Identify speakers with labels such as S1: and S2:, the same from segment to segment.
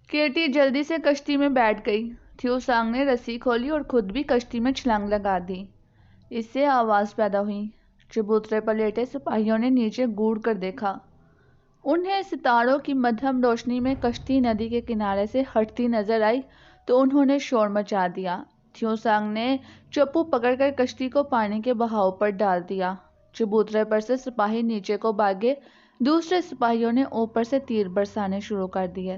S1: Katy جلدی سے کشتی میں بیٹھ گئی۔ تھیو سانگ نے رسی کھولی اور خود بھی کشتی میں چھلانگ لگا دی۔ اس سے آواز پیدا ہوئی۔ چبوترے پر لیٹے سپاہیوں نے نیچے گوڑ کر دیکھا۔ انہیں ستاروں کی مدھم روشنی میں کشتی ندی کے کنارے سے ہٹتی نظر آئی تو انہوں نے شور مچا دیا۔ تھیو سانگ نے چپو پکڑ کر کشتی کو پانی کے بہاؤ پر ڈال دیا۔ چبوترے پر سے سپاہی نیچے کو بھاگے، دوسرے سپاہیوں نے اوپر سے تیر برسانے شروع کر دیے۔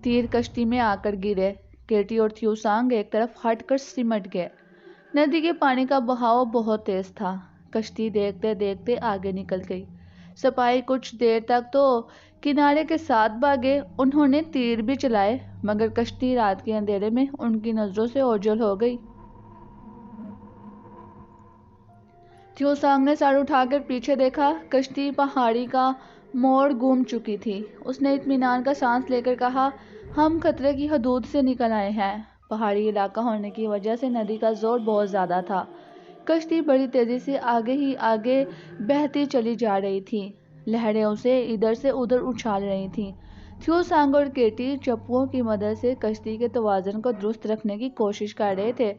S1: تیر کشتی میں آ کر گرے۔ کیٹی اور تھیو سانگ ایک طرف ہٹ کر سمٹ گئے۔ ندی کے پانی کا بہاؤ بہت تیز تھا۔ کشتی دیکھتے دیکھتے آگے نکل گئی۔ سپاہی کچھ دیر تک تو کنارے کے ساتھ بھاگے، انہوں نے تیر بھی چلائے، مگر کشتی رات کے اندھیرے میں ان کی نظروں سے اوجھل ہو گئی۔ تھیو سانگ نے سر اٹھا کر پیچھے دیکھا۔ کشتی پہاڑی کا موڑ گھوم چکی تھی۔ اس نے اطمینان کا سانس لے کر کہا، ہم خطرے کی حدود سے نکل آئے ہیں۔ پہاڑی علاقہ ہونے کی وجہ سے ندی کا زور بہت زیادہ تھا۔ کشتی بڑی تیزی سے آگے ہی آگے بہتی چلی جا رہی تھی۔ لہریں اسے ادھر سے ادھر اچھال رہی تھیں۔ تھیو سانگ اور کیٹی چپوؤں کی مدد سے کشتی کے توازن کو درست رکھنے کی کوشش کر رہے تھے۔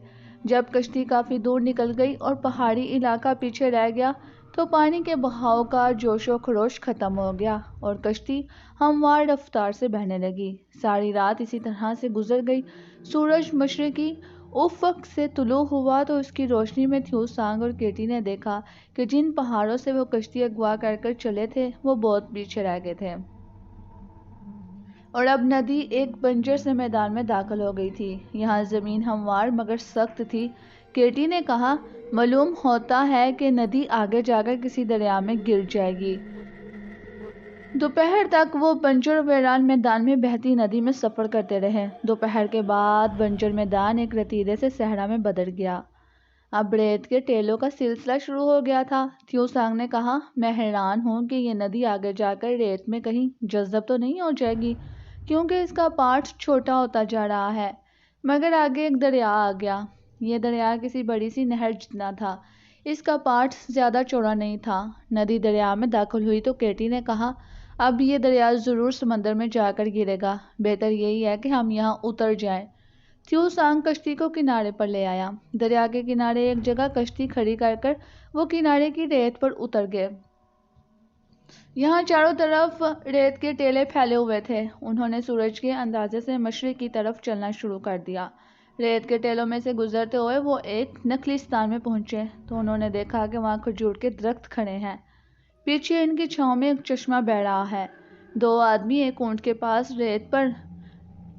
S1: جب کشتی کافی دور نکل گئی اور پہاڑی علاقہ پیچھے رہ گیا تو پانی کے بہاؤ کا جوش و خروش ختم ہو گیا اور کشتی ہموار رفتار سے بہنے لگی۔ ساری رات اسی طرح سے گزر گئی۔ سورج مشرقی افق سے طلوع ہوا تو اس کی روشنی میں تھیو سانگ اور کیٹی نے دیکھا کہ جن پہاڑوں سے وہ کشتی اغوا کر کر چلے تھے وہ بہت پیچھے رہ گئے تھے، اور اب ندی ایک بنجر سے میدان میں داخل ہو گئی تھی۔ یہاں زمین ہموار مگر سخت تھی۔ کیٹی نے کہا، معلوم ہوتا ہے کہ ندی آگے جا کر کسی دریا میں گر جائے گی۔ دوپہر تک وہ بنجر ویران میدان میں بہتی ندی میں سفر کرتے رہے۔ دوپہر کے بعد بنجر میدان ایک ریتیلے سے صحرا میں بدل گیا۔ اب ریت کے ٹیلوں کا سلسلہ شروع ہو گیا تھا۔ تھیو سانگ نے کہا، میں حیران ہوں کہ یہ ندی آگے جا کر ریت میں کہیں جذب تو نہیں ہو جائے گی، کیونکہ اس کا پاٹ چھوٹا ہوتا جا رہا ہے۔ مگر آگے ایک دریا آ گیا۔ یہ دریا کسی بڑی سی نہر جتنا تھا۔ اس کا پاٹ زیادہ چوڑا نہیں تھا۔ ندی دریا میں داخل ہوئی تو کیٹی نے کہا، اب یہ دریا ضرور سمندر میں جا کر گرے گا، بہتر یہی ہے کہ ہم یہاں اتر جائیں۔ تھیو سانگ کشتی کو کنارے پر لے آیا۔ دریا کے کنارے ایک جگہ کشتی کھڑی کر کر وہ کنارے کی ریت پر اتر گئے۔ یہاں چاروں طرف ریت کے ٹیلے پھیلے ہوئے تھے۔ انہوں نے سورج کے اندازے سے مشرق کی طرف چلنا شروع کر دیا۔ ریت کے ٹیلوں میں سے گزرتے ہوئے وہ ایک نخلستان میں پہنچے تو انہوں نے دیکھا کہ وہاں کھجور کے درخت کھڑے ہیں۔ پیچھے ان کی چھاؤں میں ایک چشمہ بہہ رہا ہے۔ دو آدمی ایک اونٹ کے پاس ریت پر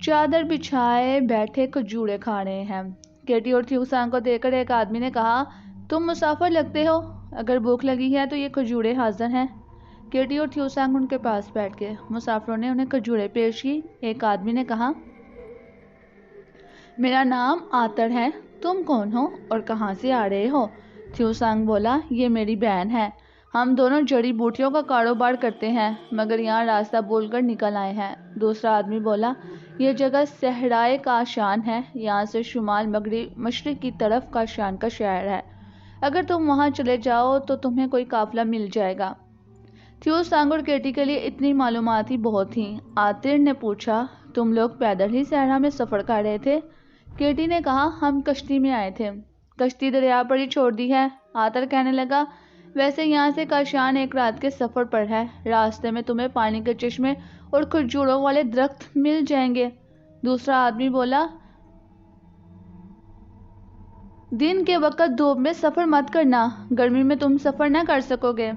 S1: چادر بچھائے بیٹھے کھجوریں کھا رہے ہیں۔ کیٹی اور تھیو سانگ کو دیکھ کر ایک آدمی نے کہا، تم مسافر لگتے ہو، اگر بھوک لگی ہے تو یہ کھجوریں حاضر ہیں۔ کیٹی اور تھیو سانگ ان کے پاس بیٹھ گئے۔ مسافروں نے انہیں کھجوریں پیش کی۔ ایک آدمی نے کہا، میرا نام آتر ہے، تم کون ہو اور کہاں سے آ رہے ہو؟ تھیو سانگ بولا، یہ میری بہن ہے، ہم دونوں جڑی بوٹیوں کا کاروبار کرتے ہیں، مگر یہاں راستہ بھول کر نکل آئے ہیں۔ دوسرا آدمی بولا، یہ جگہ صحرائے کاشان ہے، یہاں سے شمال مشرق کی طرف کاشان کا شہر ہے، اگر تم وہاں چلے جاؤ تو تمہیں کوئی قافلہ مل جائے گا۔ تھیو سانگ اور کیٹی کے لیے اتنی معلومات ہی بہت تھیں۔ آتر نے پوچھا، تم لوگ پیدل ہی صحرا میں سفر کر رہے تھے؟ کیٹی نے کہا، ہم کشتی میں آئے تھے، کشتی دریا پر ہی چھوڑ دی ہے۔ آتر کہنے لگا، ویسے یہاں سے کاشان ایک رات کے سفر پر ہے، راستے میں تمہیں پانی کے چشمے اور کھجوروں والے درخت مل جائیں گے۔ دوسرا آدمی بولا، دن کے وقت دھوپ میں سفر مت کرنا، گرمی میں تم سفر نہ کر سکو گے۔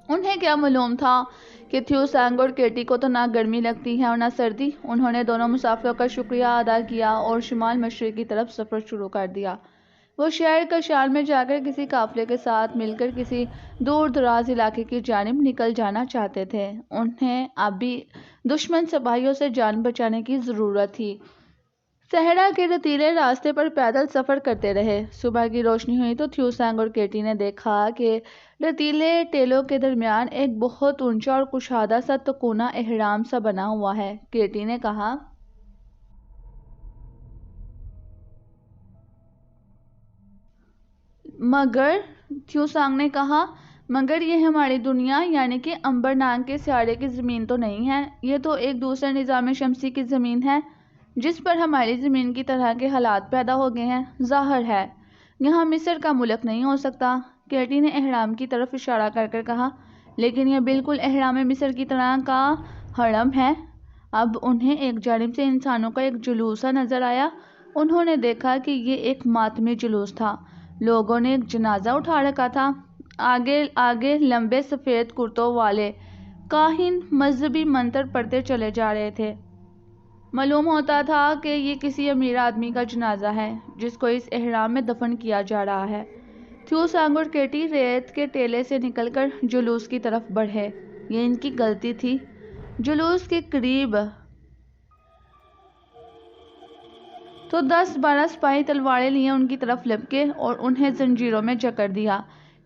S1: انہیں کیا معلوم تھا کہ تھیو سانگ اور کیٹی کو تو نہ گرمی لگتی ہے اور نہ سردی۔ انہوں نے دونوں مسافروں کا شکریہ ادا کیا اور شمال مشرق کی طرف سفر شروع کر دیا۔ وہ شہر کاشان میں جا کر کسی قافلے کے ساتھ مل کر کسی دور دراز علاقے کی جانب نکل جانا چاہتے تھے۔ انہیں اب بھی دشمن سپاہیوں سے جان بچانے کی ضرورت تھی۔ صحرا کے ریتیلے راستے پر پیدل سفر کرتے رہے۔ صبح کی روشنی ہوئی تو تھیو سانگ اور کیٹی نے دیکھا کہ ریتیلے ٹیلوں کے درمیان ایک بہت اونچا اور کشادہ سا تکونہ اہرام سا بنا ہوا ہے۔ کیٹی نے کہا، مگر تھیو سانگ نے کہا، مگر یہ ہماری دنیا یعنی کہ امبر نانگ کے سیارے کی زمین تو نہیں ہے، یہ تو ایک دوسرے نظام شمسی کی زمین ہے جس پر ہماری زمین کی طرح کے حالات پیدا ہو گئے ہیں۔ ظاہر ہے یہاں مصر کا ملک نہیں ہو سکتا، کیٹی نے اہرام کی طرف اشارہ کر کر کہا، لیکن یہ بالکل اہرام مصر کی طرح کا حرم ہے۔ اب انہیں ایک جانب سے انسانوں کا ایک جلوس سا نظر آیا۔ انہوں نے دیکھا کہ یہ ایک ماتمی جلوس تھا، لوگوں نے ایک جنازہ اٹھا رکھا تھا۔ آگے آگے لمبے سفید کرتوں والے کاہن مذہبی منتر پڑھتے چلے جا رہے تھے۔ معلوم ہوتا تھا کہ یہ کسی امیر آدمی کا جنازہ ہے جس کو اس احرام میں دفن کیا جا رہا ہے۔ تھیو سانگ اور کیٹی ریت کے ٹیلے سے نکل کر جلوس کی طرف بڑھے۔ یہ ان کی غلطی تھی۔ جلوس کے قریب تو 10-12 سپاہی تلواریں لیے ان کی طرف لپکے اور انہیں زنجیروں میں جکڑ دیا۔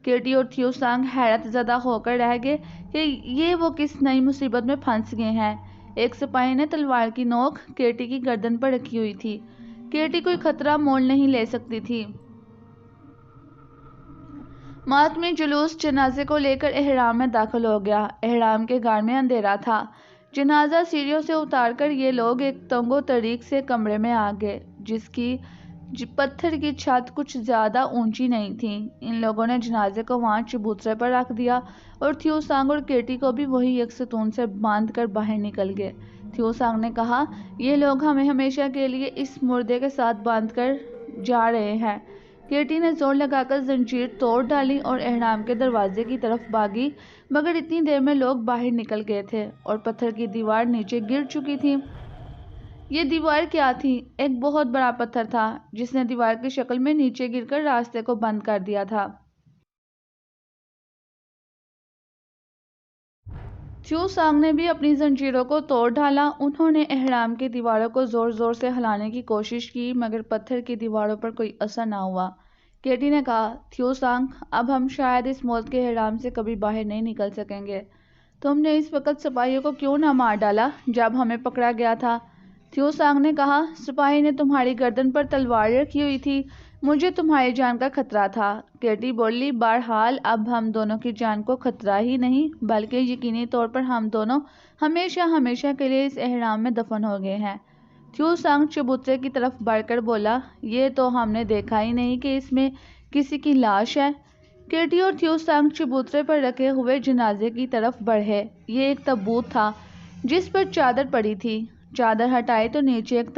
S1: کیٹی اور تھیو سانگ حیرت زدہ ہو کر رہ گئے کہ یہ وہ کس نئی مصیبت میں پھنس گئے ہیں۔ ایک سپاہی نے تلوار کی نوک کیٹی کی گردن پر رکھی ہوئی تھی۔ کیٹی کوئی خطرہ مول نہیں لے سکتی تھی۔ ماتمی جلوس جنازے کو لے کر احرام میں داخل ہو گیا۔ احرام کے غار میں اندھیرا تھا۔ جنازہ سیڑھیوں سے اتار کر یہ لوگ ایک تنگ و تاریک سے کمرے میں آ گئے جس کی پتھر کی چھت کچھ زیادہ اونچی نہیں تھی۔ ان لوگوں نے جنازے کو وہاں چبوترے پر رکھ دیا اور تھیو سانگ اور کیٹی کو بھی وہی ایک ستون سے باندھ کر باہر نکل گئے۔ تھیو سانگ نے کہا، یہ لوگ ہمیں ہمیشہ کے لیے اس مردے کے ساتھ باندھ کر جا رہے ہیں۔ کیٹی نے زور لگا کر زنجیر توڑ ڈالی اور احرام کے دروازے کی طرف بھاگی، مگر اتنی دیر میں لوگ باہر نکل گئے تھے اور پتھر کی دیوار نیچے گر چکی تھی۔ یہ دیوار کیا تھی؟ ایک بہت بڑا پتھر تھا جس نے دیوار کی شکل میں نیچے گر کر راستے کو بند کر دیا تھا۔ تھیو سانگ نے بھی اپنی زنجیروں کو توڑ ڈالا۔ انہوں نے احرام کی دیواروں کو زور زور سے ہلانے کی کوشش کی مگر پتھر کی دیواروں پر کوئی اثر نہ ہوا۔ کیٹی نے کہا، تھیو سانگ، اب ہم شاید اس موت کے احرام سے کبھی باہر نہیں نکل سکیں گے۔ تم نے اس وقت سپاہیوں کو کیوں نہ مار ڈالا جب ہمیں پکڑا گیا تھا؟ تھیو سانگ نے کہا، سپاہی نے تمہاری گردن پر تلوار رکھی ہوئی تھی، مجھے تمہاری جان کا خطرہ تھا۔ کیٹی بولی، بہرحال اب ہم دونوں کی جان کو خطرہ ہی نہیں بلکہ یقینی طور پر ہم دونوں ہمیشہ ہمیشہ کے لیے اس احرام میں دفن ہو گئے ہیں۔ تھیو سانگ چبوترے کی طرف بڑھ کر بولا، یہ تو ہم نے دیکھا ہی نہیں کہ اس میں کسی کی لاش ہے۔ کیٹی اور تھیو سانگ چبوترے پر رکھے ہوئے جنازے کی طرف بڑھے۔ یہ ایک تابوت تھا جس پر چادر پڑی تھی۔ چادر ہٹائی تو نیچے ایک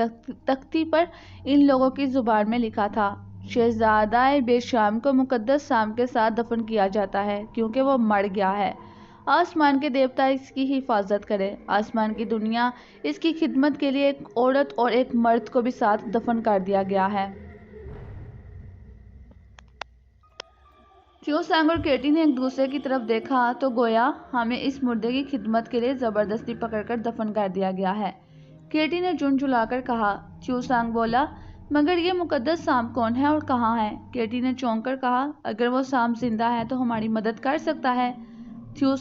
S1: تختی پر ان لوگوں کی زبان میں لکھا تھا، شہزادہ بے شام کو مقدس سام کے ساتھ دفن کیا جاتا ہے کیونکہ وہ مر گیا ہے۔ آسمان کے دیوتا اس کی حفاظت کرے۔ آسمان کی دنیا اس کی خدمت کے لیے ایک عورت اور ایک مرد کو بھی ساتھ دفن کر دیا گیا ہے۔ تھیو سانگ اور کیٹی نے ایک دوسرے کی طرف دیکھا تو گویا ہمیں اس مردے کی خدمت کے لیے زبردستی پکڑ کر دفن کر دیا گیا ہے۔ کیٹی نے جھنجھلا کر کہا۔ تھیو سانگ بولا، مگر یہ مقدس سام کون ہے اور کہاں ہے؟ کیٹی نے چونک کر کہا، اگر وہ سام زندہ ہے تو ہماری مدد کر سکتا ہے۔ تھیو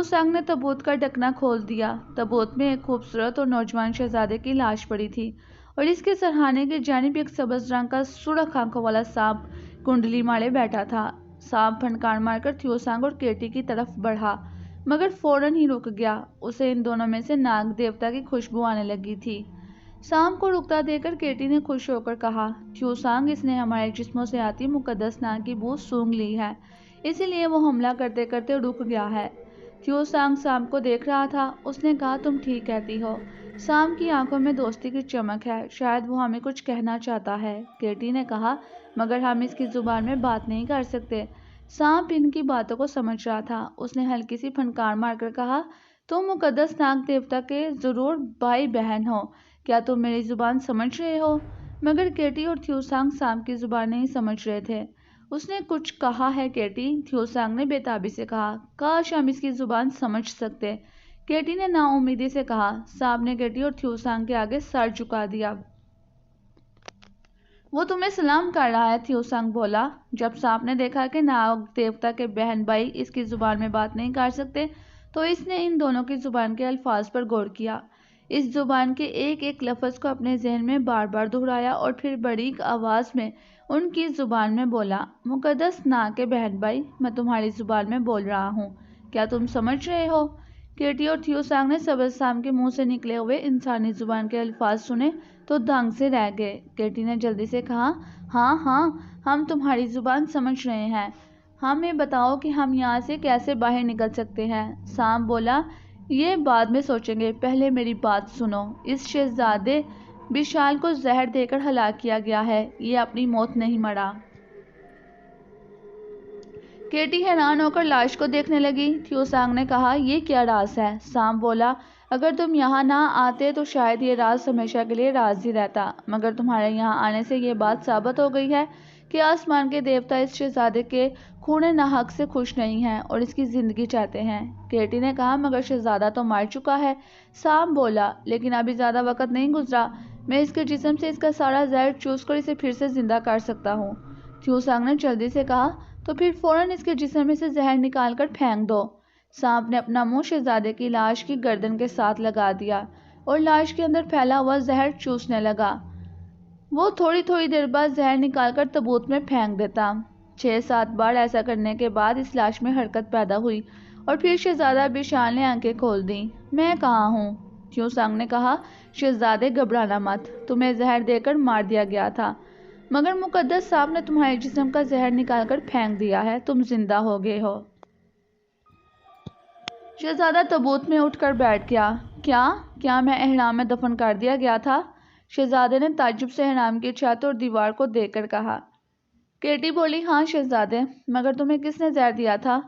S1: سانگ نے تابوت کا ڈھکنا کھول دیا۔ تابوت میں ایک خوبصورت اور نوجوان شہزادے کی لاش پڑی تھی اور اس کے سرہانے کی جانب ایک سبز رنگ کا سرخ آنکھوں والا سانپ کنڈلی مارے بیٹھا تھا۔ سانپ پھنکار مار کر تھیو سانگ اور کیٹی کی طرف بڑھا مگر فوراً ہی رک گیا۔ اسے ان دونوں میں سے ناگ دیوتا کی خوشبو آنے لگی تھی۔ سانپ کو رکتا دیکھ کر کیٹی نے خوش ہو کر کہا، تھیو سانگ، اس نے ہمارے جسموں سے آتی مقدس ناگ کی بو سونگھ لی ہے، اسی لیے وہ حملہ کرتے کرتے رک گیا ہے۔ تھیو سانگ سانپ کو دیکھ رہا تھا۔ اس نے کہا، تم ٹھیک کہتی ہو، سانپ کی آنکھوں میں دوستی کی چمک ہے، شاید وہ ہمیں کچھ کہنا چاہتا ہے۔ کیٹی نے کہا، مگر ہم اس کی زبان میں بات نہیں کر سکتے۔ سانپ ان کی باتوں کو سمجھ رہا تھا۔ اس نے ہلکی سی پھنکار مار کر کہا، تم مقدس ناگ دیوتا کے ضرور بھائی بہن ہو، کیا تم میری زبان سمجھ رہے ہو؟ مگر کیٹی اور تھیو سانگ سانپ کی زبان نہیں سمجھ رہے تھے۔ اس نے کچھ کہا ہے کیٹی؟ تھیو سانگ نے بے تابی سے کہا، کاش ہم اس کی زبان سمجھ سکتے۔ کیٹی نے نا امیدی سے کہا۔ سانپ نے کیٹی اور تھیو سانگ کے آگے سر جھکا دیا۔ وہ تمہیں سلام کر رہا ہے، تھیو سانگ بولا۔ جب سانپ نے دیکھا کہ ناگ دیوتا کے بہن بھائی اس کی زبان میں بات نہیں کر سکتے تو اس نے ان دونوں کی زبان کے الفاظ پر غور کیا۔ اس زبان کے ایک ایک لفظ کو اپنے ذہن میں بار بار دہرایا اور پھر بڑی آواز میں ان کی زبان میں بولا، مقدس نا کے بہن بھائی، میں تمہاری زبان میں بول رہا ہوں، کیا تم سمجھ رہے ہو؟ کیٹی اور تھیو سانگ نے سبز کے منہ سے نکلے ہوئے انسانی زبان کے الفاظ سنے تو دنگ سے رہ گئے۔ کیٹی نے جلدی سے کہا، ہاں ہاں، ہم تمہاری زبان سمجھ رہے ہیں، ہمیں بتاؤ کہ ہم یہاں سے کیسے باہر نکل سکتے ہیں۔ سام بولا، یہ بعد میں سوچیں گے، پہلے میری بات سنو۔ اس شہزادے وشال کو زہر دے کر ہلاک کیا گیا ہے، یہ اپنی موت نہیں مرا۔ کیٹی حیران ہو کر لاش کو دیکھنے لگی۔ تھیو سانگ نے کہا، یہ کیا راز ہے؟ سام بولا، اگر تم یہاں نہ آتے تو شاید یہ راز ہمیشہ کے لیے راز ہی رہتا، مگر تمہارے یہاں آنے سے یہ بات ثابت ہو گئی ہے کہ آسمان کے دیوتا اس شہزادے کے خون ناحق سے خوش نہیں ہیں اور اس کی زندگی چاہتے ہیں۔ کیٹی نے کہا، مگر شہزادہ تو مر چکا ہے۔ سام بولا، لیکن ابھی زیادہ وقت نہیں گزرا، میں اس کے جسم سے اس کا سارا زہر چوس کر اسے پھر سے زندہ کر سکتا ہوں۔ تھیو سانگ نے جلدی سے کہا، تو پھر فوراً اس کے جسم میں سے زہر نکال کر پھینک دو۔ سانپ نے اپنا منہ شہزادے کی لاش کی گردن کے ساتھ لگا دیا اور لاش کے اندر پھیلا ہوا زہر چوسنے لگا۔ وہ تھوڑی تھوڑی دیر بعد زہر نکال کر تابوت میں پھینک دیتا۔ 6-7 بار ایسا کرنے کے بعد اس لاش میں حرکت پیدا ہوئی اور پھر شہزادہ وشال نے آنکھیں کھول دیں۔ میں کہاں ہوں؟ تھیو سانگ نے کہا، شہزادے گھبرانا مت، تمہیں زہر دے کر مار دیا گیا تھا، مگر مقدس صاحب نے تمہارے جسم کا زہر نکال کر پھینک دیا ہے، تم زندہ ہو گئے ہو۔ شہزادہ تابوت میں اٹھ کر بیٹھ گیا۔ کیا میں احرام میں دفن کر دیا گیا تھا؟ شہزادے نے تعجب سے احرام کی چھت اور دیوار کو دیکھ کر کہا۔ کیٹی بولی، ہاں شہزادے، مگر تمہیں کس نے زہر دیا تھا؟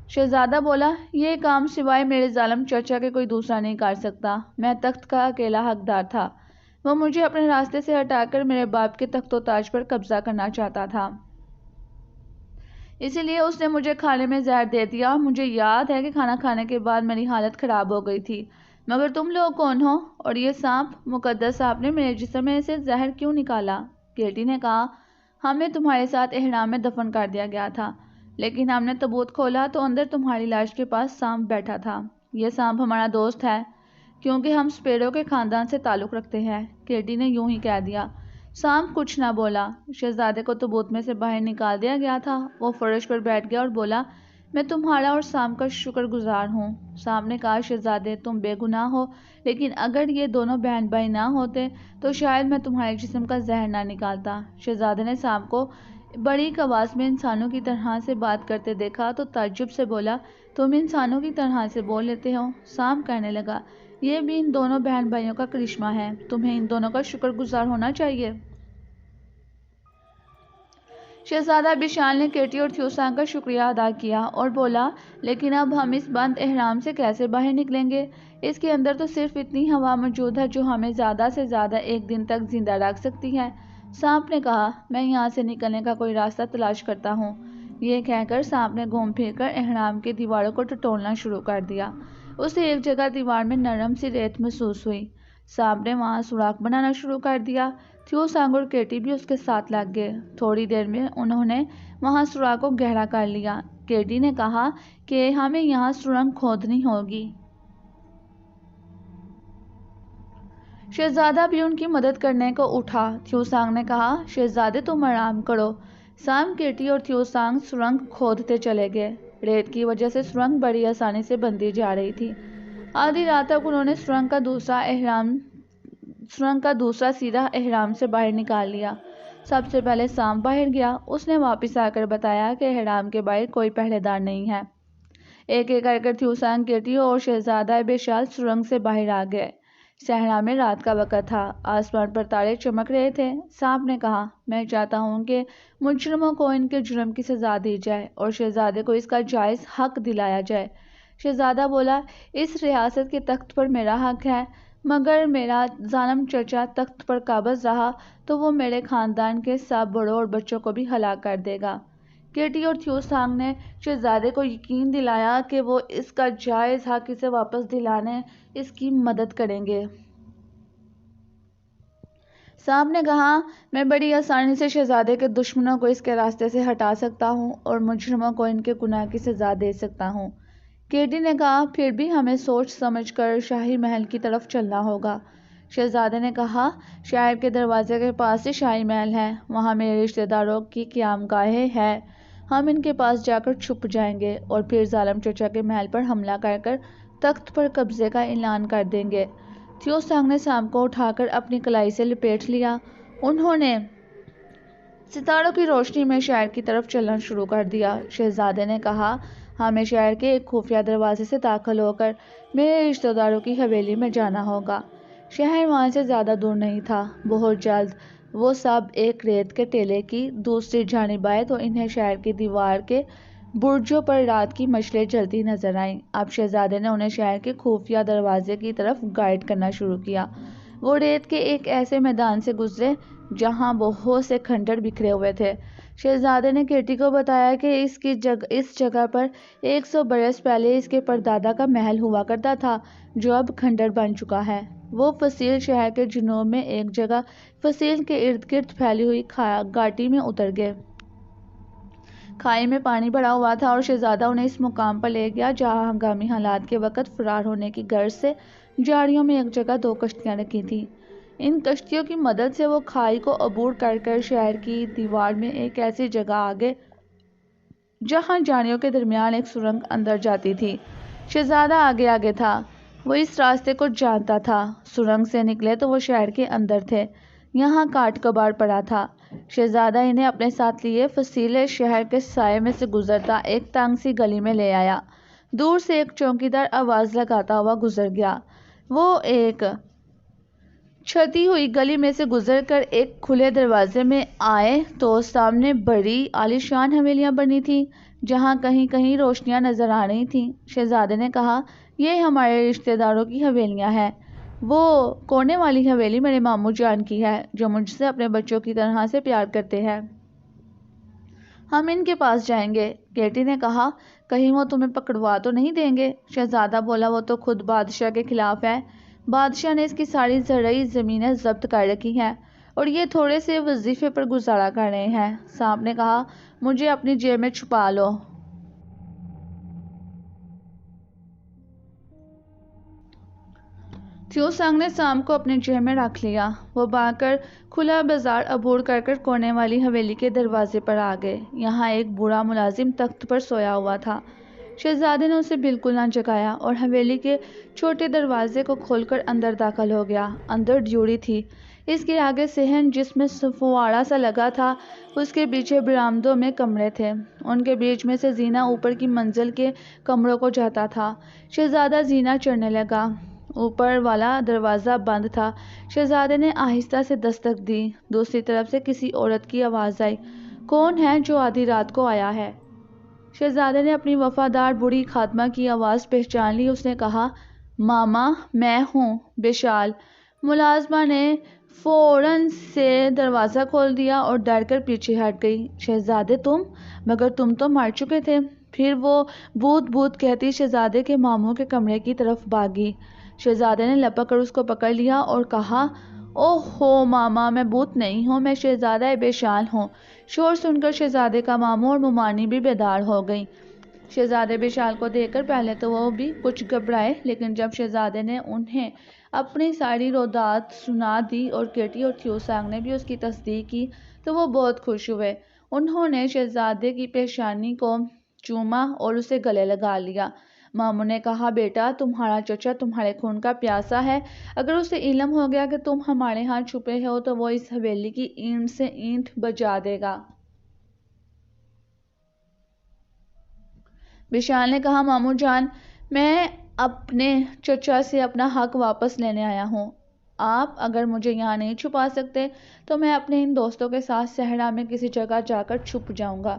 S1: شہزادہ بولا، یہ کام سوائے میرے ظالم چچا کے کوئی دوسرا نہیں کر سکتا، میں تخت کا اکیلا حقدار تھا، وہ مجھے اپنے راستے سے ہٹا کر میرے باپ کے تخت و تاج پر قبضہ کرنا چاہتا تھا، اسی لیے اس نے مجھے کھانے میں زہر دے دیا۔ مجھے یاد ہے کہ کھانا کھانے کے بعد میری حالت خراب ہو گئی تھی، مگر تم لوگ کون ہو اور یہ سانپ؟ مقدس صاحب نے میرے جسم میں سے زہر کیوں نکالا؟ کیٹی نے کہا، ہمیں تمہارے ساتھ احرام میں دفن کر دیا گیا تھا، لیکن ہم نے تابوت کھولا تو اندر تمہاری لاش کے پاس سانپ بیٹھا تھا۔ یہ سانپ ہمارا دوست ہے کیونکہ ہم سپیرو کے خاندان سے تعلق رکھتے ہیں، کیٹی نے یوں ہی کہہ دیا۔ سانپ کچھ نہ بولا۔ شہزادے کو تابوت میں سے باہر نکال دیا گیا تھا، وہ فرش پر بیٹھ گیا اور بولا، میں تمہارا اور سانپ کا شکر گزار ہوں۔ سانپ نے کہا، شہزادے تم بے گناہ ہو، لیکن اگر یہ دونوں بہن بھائی نہ ہوتے تو شاید میں تمہارے جسم کا زہر نہ نکالتا۔ شہزادے نے سانپ کو بڑی آواز میں انسانوں کی طرح سے بات کرتے دیکھا تو تعجب سے بولا، تم انسانوں کی طرح سے بول لیتے ہو؟ سانپ کہنے لگا، یہ بھی ان دونوں بہن بھائیوں کا کرشمہ ہے، تمہیں ان دونوں کا شکر گزار ہونا چاہیے۔ شہزادہ وشال نے کیٹی اور تھیو سانگ کا شکریہ ادا کیا اور بولا، لیکن اب ہم اس بند احرام سے کیسے باہر نکلیں گے؟ اس کے اندر تو صرف اتنی ہوا موجود ہے جو ہمیں زیادہ سے زیادہ 1 دن تک زندہ رکھ سکتی ہے۔ سانپ نے کہا، میں یہاں سے نکلنے کا کوئی راستہ تلاش کرتا ہوں۔ یہ کہہ کر سانپ نے گھوم پھر کر احرام کی دیواروں کو ٹٹولنا شروع کر دیا۔ اسے ایک جگہ دیوار میں نرم سی ریت محسوس ہوئی۔ سانپ نے وہاں سوراخ بنانا شروع کر دیا۔ تھیو سانگ اور کیٹی بھی اس کے ساتھ لگ گئے۔ تھوڑی دیر میں انہوں نے وہاں سوراخ کو گہرا کر لیا۔ کیٹی نے کہا کہ ہمیں یہاں سرنگ کھودنی ہوگی۔ شہزادہ بھی ان کی مدد کرنے کو اٹھا۔ تھیو سانگ نے کہا، شہزادے تم آرام کرو۔ سانپ، کیٹی اور تھیو سانگ سرنگ کھودتے چلے گئے۔ ریت کی وجہ سے سرنگ بڑی آسانی سے بنتی جا رہی تھی۔ آدھی رات تک انہوں نے سرنگ کا دوسرا سیرا احرام سے باہر نکال لیا۔ سب سے پہلے سانپ باہر گیا۔ اس نے واپس آ کر بتایا کہ احرام کے باہر کوئی پہرے دار نہیں ہے۔ ایک ایک کر تھیو سانگ، کیٹی اور شہزادہ وشال سرنگ سے باہر آ گئے۔ صحرا میں رات کا وقت تھا، آسمان پر تارے چمک رہے تھے۔ سانپ نے کہا، میں چاہتا ہوں کہ مجرموں کو ان کے جرم کی سزا دی جائے اور شہزادے کو اس کا جائز حق دلایا جائے۔ شہزادہ بولا، اس ریاست کے تخت پر میرا حق ہے، مگر میرا ظالم چچا تخت پر قابض رہا تو وہ میرے خاندان کے سب بڑوں اور بچوں کو بھی ہلاک کر دے گا۔ کیٹی اور تھیو سانگ نے شہزادے کو یقین دلایا کہ وہ اس کا جائز حق اسے واپس دلانے اس کی مدد کریں گے۔ سانپ نے کہا، میں بڑی آسانی سے شہزادے کے دشمنوں کو اس کے راستے سے ہٹا سکتا ہوں اور مجرموں کو ان کے گناہ کی سزا دے سکتا ہوں۔ کیٹی نے کہا پھر بھی ہمیں سوچ سمجھ کر شاہی محل کی طرف چلنا ہوگا۔ شہزادے نے کہا شہر کے دروازے کے پاس ہی شاہی محل ہے، وہاں میرے رشتہ داروں کی قیام گاہیں ہے، ہم ان کے پاس جا کر چھپ جائیں گے اور پھر ظالم چچا کے محل پر حملہ کر کر تخت پر قبضے کا اعلان کر دیں گے۔ تھیو سانگ نے سام کو اٹھا کر اپنی کلائی سے لپیٹ لیا۔ انہوں نے ستاروں کی روشنی میں شہر کی طرف چلنا شروع کر دیا۔ شہزادے نے کہا ہمیں شہر کے ایک خفیہ دروازے سے داخل ہو کر میرے رشتہ داروں کی حویلی میں جانا ہوگا۔ شہر وہاں سے زیادہ دور نہیں تھا۔ بہت جلد وہ سب ایک ریت کے ٹیلے کی دوسری جانب آئے تو انہیں شہر کی دیوار کے برجوں پر رات کی مشلیں جلتی نظر آئیں۔ اب شہزادے نے انہیں شہر کے خفیہ دروازے کی طرف گائیڈ کرنا شروع کیا۔ وہ ریت کے ایک ایسے میدان سے گزرے جہاں بہت سے کھنڈر بکھرے ہوئے تھے۔ شہزادے نے کیٹی کو بتایا کہ اس جگہ پر 100 برس پہلے اس کے پردادا کا محل ہوا کرتا تھا جو اب کھنڈر بن چکا ہے۔ وہ فصیل شہر کے جنوب میں ایک جگہ فصیل کے ارد گرد پھیلی ہوئی گھاٹی میں اتر گئے۔ کھائی میں پانی بھرا ہوا تھا اور شہزادہ انہیں اس مقام پر لے گیا جہاں ہنگامی حالات کے وقت فرار ہونے کی غرض سے جھاڑیوں میں ایک جگہ 2 کشتیاں رکھی تھیں۔ ان کشتیوں کی مدد سے وہ کھائی کو عبور کر کر شہر کی دیوار میں ایک ایسی جگہ آگے جہاں جھاڑیوں کے درمیان ایک سرنگ اندر جاتی تھی۔ شہزادہ آگے آگے تھا، وہ اس راستے کو جانتا تھا۔ سرنگ سے نکلے تو وہ شہر کے اندر تھے، یہاں کاٹ کباڑ پڑا تھا۔ شہزادہ انہیں اپنے ساتھ لیے فصیلے شہر کے سائے میں سے گزرتا ایک تنگ سی گلی میں لے آیا۔ دور سے ایک چوکیدار آواز لگاتا ہوا گزر گیا۔ وہ ایک چھتی ہوئی گلی میں سے گزر کر ایک کھلے دروازے میں آئے تو سامنے بڑی عالیشان حویلیاں بنی تھیں جہاں کہیں کہیں روشنیاں نظر آ رہی تھیں۔ شہزادے نے کہا یہ ہمارے رشتہ داروں کی حویلیاں ہیں۔ وہ کونے والی حویلی میرے ماموں جان کی ہے جو مجھ سے اپنے بچوں کی طرح سے پیار کرتے ہیں، ہم ان کے پاس جائیں گے۔ کیٹی نے کہا کہیں وہ تمہیں پکڑوا تو نہیں دیں گے؟ شہزادہ بولا وہ تو خود بادشاہ کے خلاف ہے، بادشاہ نے اس کی ساری زرعی زمینیں ضبط کر رکھی ہیں اور یہ تھوڑے سے وظیفے پر گزارا کر رہے ہیں۔ سانپ نے کہا مجھے اپنی جیب میں چھپا لو۔ تھیو سانگ نے سام کو اپنے جیب میں رکھ لیا۔ وہ بھاگ کر کھلا بازار عبور کر کر کونے والی حویلی کے دروازے پر آ گئے۔ یہاں ایک بوڑھا ملازم تخت پر سویا ہوا تھا۔ شہزادے نے اسے بالکل نہ جگایا اور حویلی کے چھوٹے دروازے کو کھول کر اندر داخل ہو گیا۔ اندر ڈیوڑی تھی، اس کے آگے صحن جس میں فوارہ سا لگا تھا، اس کے پیچھے برآمدوں میں کمرے تھے، ان کے بیچ میں سے زینہ اوپر کی منزل کے کمروں کو جاتا تھا۔ شہزادہ زینہ چڑھنے لگا، اوپر والا دروازہ بند تھا۔ شہزادے نے آہستہ سے دستک دی، دوسری طرف سے کسی عورت کی آواز آئی کون ہے جو آدھی رات کو آیا ہے؟ شہزادے نے اپنی وفادار بوڑھی خادمہ کی آواز پہچان لی۔ اس نے کہا ماما میں ہوں بشال۔ ملازمہ نے فوراً سے دروازہ کھول دیا اور ڈر کر پیچھے ہٹ گئی۔ شہزادے تم؟ مگر تم تو مر چکے تھے۔ پھر وہ بوت بوت کہتی شہزادے کے ماموں کے کمرے کی طرف بھاگی۔ شہزادے نے لپک کر اس کو پکڑ لیا اور کہا اوہ ہو ماما میں بھوت نہیں ہوں، میں شہزادہ بشال ہوں۔ شور سن کر شہزادے کا ماموں اور ممانی بھی بیدار ہو گئیں۔ شہزادے بشال کو دیکھ کر پہلے تو وہ بھی کچھ گھبرائے، لیکن جب شہزادے نے انہیں اپنی ساری روایت سنا دی اور کیٹی اور تھیو سانگ نے بھی اس کی تصدیق کی تو وہ بہت خوش ہوئے۔ انہوں نے شہزادے کی پیشانی کو چوما اور اسے گلے لگا لیا۔ ماموں نے کہا بیٹا تمہارا چچا تمہارے خون کا پیاسا ہے، اگر اسے علم ہو گیا کہ تم ہمارے ہاں چھپے ہو تو وہ اس حویلی کی اینٹ سے اینٹ بجا دے گا۔ بشال نے کہا ماموں جان میں اپنے چچا سے اپنا حق واپس لینے آیا ہوں، آپ اگر مجھے یہاں نہیں چھپا سکتے تو میں اپنے ان دوستوں کے ساتھ صحرا میں کسی جگہ جا کر چھپ جاؤں گا۔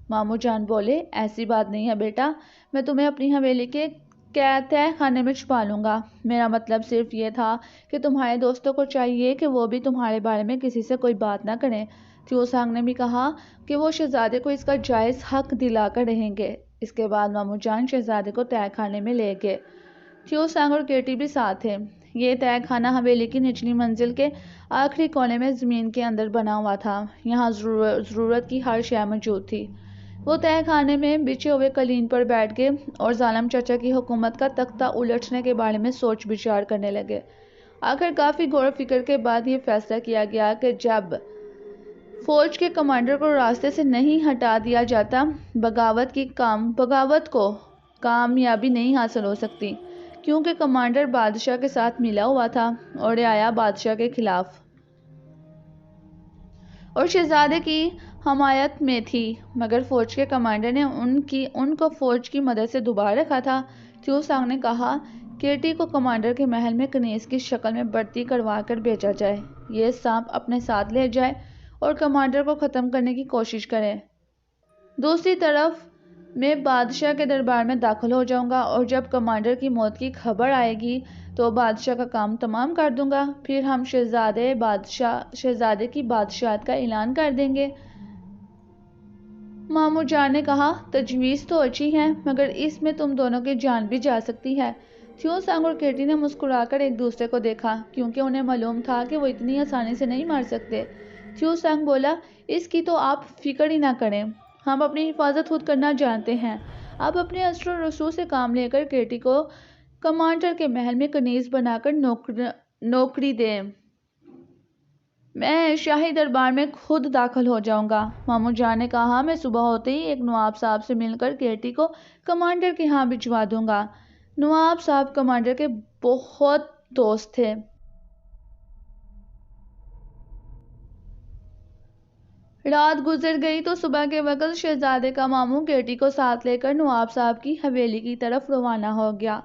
S1: ماموں جان بولے ایسی بات نہیں ہے بیٹا، میں تمہیں اپنی حویلی کے تہہ خانے میں چھپا لوں گا، میرا مطلب صرف یہ تھا کہ تمہارے دوستوں کو چاہیے کہ وہ بھی تمہارے بارے میں کسی سے کوئی بات نہ کریں۔ تھیو سانگ نے بھی کہا کہ وہ شہزادے کو اس کا جائز حق دلا کر رہیں گے۔ اس کے بعد ماموں جان شہزادے کو تہہ خانے میں لے گئے۔ تھیو سانگ اور کیٹی بھی ساتھ تھے۔ یہ تہہ خانہ حویلی کی نچلی منزل کے آخری کونے میں زمین کے اندر بنا ہوا تھا، یہاں ضرورت کی ہر شے موجود تھی۔ وہ تہہ خانے میں بچھے ہوئے قالین پر بیٹھ گئے اور ظالم چچا کی حکومت کا تختہ الٹنے کے بارے میں سوچ بچار کرنے لگے۔ آخر کافی غور و فکر کے بعد یہ فیصلہ کیا گیا کہ جب فوج کے کمانڈر کو راستے سے نہیں ہٹا دیا جاتا، بغاوت کو کامیابی نہیں حاصل ہو سکتی، کیونکہ کمانڈر بادشاہ کے ساتھ ملا ہوا تھا اور رعایا بادشاہ کے خلاف اور شہزادے کی حمایت میں تھی، مگر فوج کے کمانڈر نے ان کو فوج کی مدد سے دبا رکھا تھا۔ تھیو سانگ نے کہا، کیٹی کو کمانڈر کے محل میں کنیز کی شکل میں بھرتی کروا کر بھیجا جائے، یہ سانپ اپنے ساتھ لے جائے اور کمانڈر کو ختم کرنے کی کوشش کرے۔ دوسری طرف میں بادشاہ کے دربار میں داخل ہو جاؤں گا اور جب کمانڈر کی موت کی خبر آئے گی تو بادشاہ کا کام تمام کر دوں گا، پھر ہم شہزادے کی بادشاہت کا اعلان کر دیں گے۔ مامو جان نے کہا، تجویز تو اچھی ہے، مگر اس میں تم دونوں کی جان بھی جا سکتی ہے۔ تھیو سانگ اور کیٹی نے مسکرا کر ایک دوسرے کو دیکھا، کیونکہ انہیں معلوم تھا کہ وہ اتنی آسانی سے نہیں مار سکتے۔ تھیو سانگ بولا، اس کی تو آپ فکر ہی نہ کریں، ہم اپنی حفاظت خود کرنا جانتے ہیں۔ آپ اپنے اسر و رسوخ سے کام لے کر کیٹی کو کمانڈر کے محل میں کنیز بنا کر نوکری دیں، میں شاہی دربار میں خود داخل ہو جاؤں گا۔ مامو جان نے کہا، میں صبح ہوتے ہی ایک نواب صاحب سے مل کر کیٹی کو کمانڈر کے ہاں بھجوا دوں گا۔ نواب صاحب کمانڈر کے بہت دوست تھے۔ رات گزر گئی تو صبح کے وقت شہزادے کا ماموں کیٹی کو ساتھ لے کر نواب صاحب کی حویلی کی طرف روانہ ہو گیا۔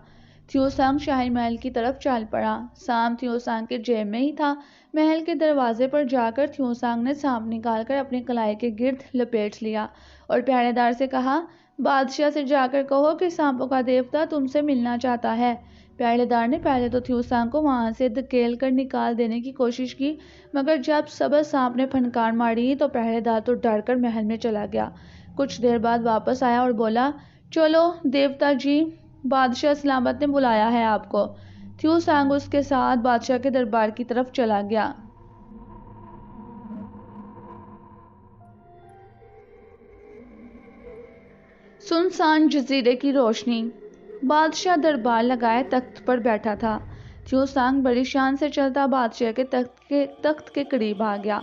S1: تھیو سانگ شاہی محل کی طرف چل پڑا۔ سانپ تھیو سانگ کے جیب میں ہی تھا۔ محل کے دروازے پر جا کر تھیو سانگ نے سانپ نکال کر اپنی کلائی کے گرد لپیٹ لیا اور پہرے دار سے کہا، بادشاہ سے جا کر کہو کہ سانپوں کا دیوتا تم سے ملنا چاہتا ہے۔ پہرے دار نے پہلے تو تھیو سانگ کو وہاں سے دھکیل کر نکال دینے کی کوشش کی، مگر جب سبز سانپ نے پھنکار ماری تو پہرے دار تو ڈر کر محل میں چلا گیا۔ کچھ دیر بعد واپس آیا اور بولا، چلو دیوتا جی، بادشاہ سلامت نے بلایا ہے آپ کو۔ تھیو سانگ اس کے ساتھ بادشاہ کے دربار کی طرف چلا گیا۔ سنسان جزیرے کی روشنی۔ بادشاہ دربار لگائے تخت پر بیٹھا تھا۔ تھیو سانگ بڑی شان سے چلتا بادشاہ کے تخت کے قریب آ گیا۔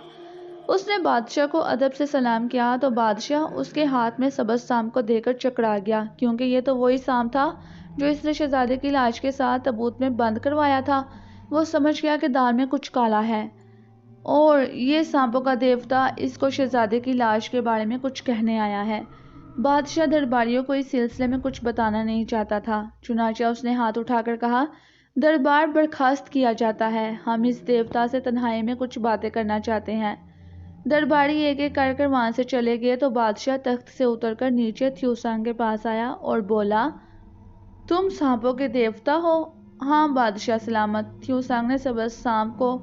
S1: اس نے بادشاہ کو ادب سے سلام کیا تو بادشاہ اس کے ہاتھ میں سبز سانپ کو دے کر چکرا گیا، کیونکہ یہ تو وہی سانپ تھا جو اس نے شہزادے کی لاش کے ساتھ تابوت میں بند کروایا تھا۔ وہ سمجھ گیا کہ دال میں کچھ کالا ہے اور یہ سانپوں کا دیوتا اس کو شہزادے کی لاش کے بارے میں کچھ کہنے آیا ہے۔ بادشاہ درباریوں کو اس سلسلے میں کچھ بتانا نہیں چاہتا تھا، چنانچہ اس نے ہاتھ اٹھا کر کہا، دربار برخاست کیا جاتا ہے، ہم اس دیوتا سے تنہائی میں کچھ باتیں کرنا چاہتے ہیں۔ درباری ایک ایک کر کر وہاں سے چلے گئے تو بادشاہ تخت سے اتر کر نیچے تھیو سانگ کے پاس آیا اور بولا، تم سانپوں کے دیوتا ہو؟ ہاں بادشاہ سلامت۔ تھیو سانگ نے سبز سانپ کو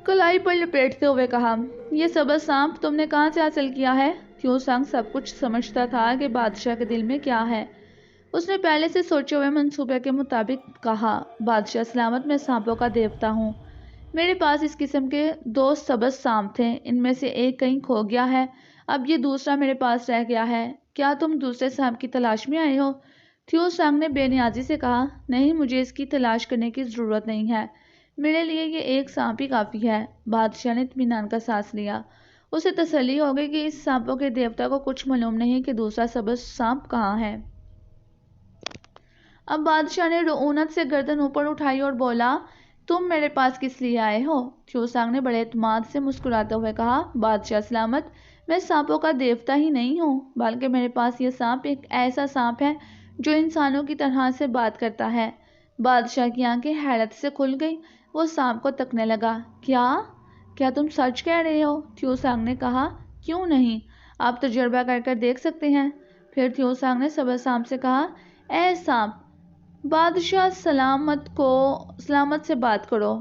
S1: کلائی پر لپیٹتے ہوئے کہا، یہ سبز سانپ تم نے کہاں سے حاصل کیا ہے؟ تھیو سانگ سب کچھ سمجھتا تھا کہ بادشاہ کے دل میں کیا ہے۔ اس نے پہلے سے سوچے ہوئے منصوبے کے مطابق کہا، بادشاہ سلامت، میں سانپوں کا دیوتا ہوں۔ میرے پاس اس قسم کے 2 سبز سانپ تھے، ان میں سے ایک کہیں کھو گیا ہے، اب یہ دوسرا میرے پاس رہ گیا ہے۔ کیا تم دوسرے سانپ کی تلاش میں آئے ہو؟ تھیو سانگ نے بے نیازی سے کہا، نہیں، مجھے اس کی تلاش کرنے کی ضرورت نہیں ہے، میرے لیے یہ ایک سانپ ہی کافی ہے۔ بادشاہ نے اطمینان کا سانس لیا۔ اسے تسلی ہو گئی کہ اس سانپوں کے دیوتا کو کچھ معلوم نہیں کہ دوسرا سبز سانپ کہاں ہے۔ اب بادشاہ نے رعونت سے گردن اوپر اٹھائی اور بولا، تم میرے پاس کس لیے آئے ہو؟ تھیو سانگ نے بڑے اعتماد سے مسکراتے ہوئے کہا، بادشاہ سلامت، میں سانپوں کا دیوتا ہی نہیں ہوں، بلکہ میرے پاس یہ سانپ ایک ایسا سانپ ہے جو انسانوں کی طرح سے بات کرتا ہے۔ بادشاہ کی آنکھیں حیرت سے کھل گئی، وہ سانپ کو تکنے لگا۔ کیا تم سچ کہہ رہے ہو؟ تھیو سانگ نے کہا، کیوں نہیں، آپ تجربہ کر کر دیکھ سکتے ہیں۔ پھر تھیو سانگ نے سبز سانپ سے کہا، اے سانپ، بادشاہ سلامت سے بات کرو۔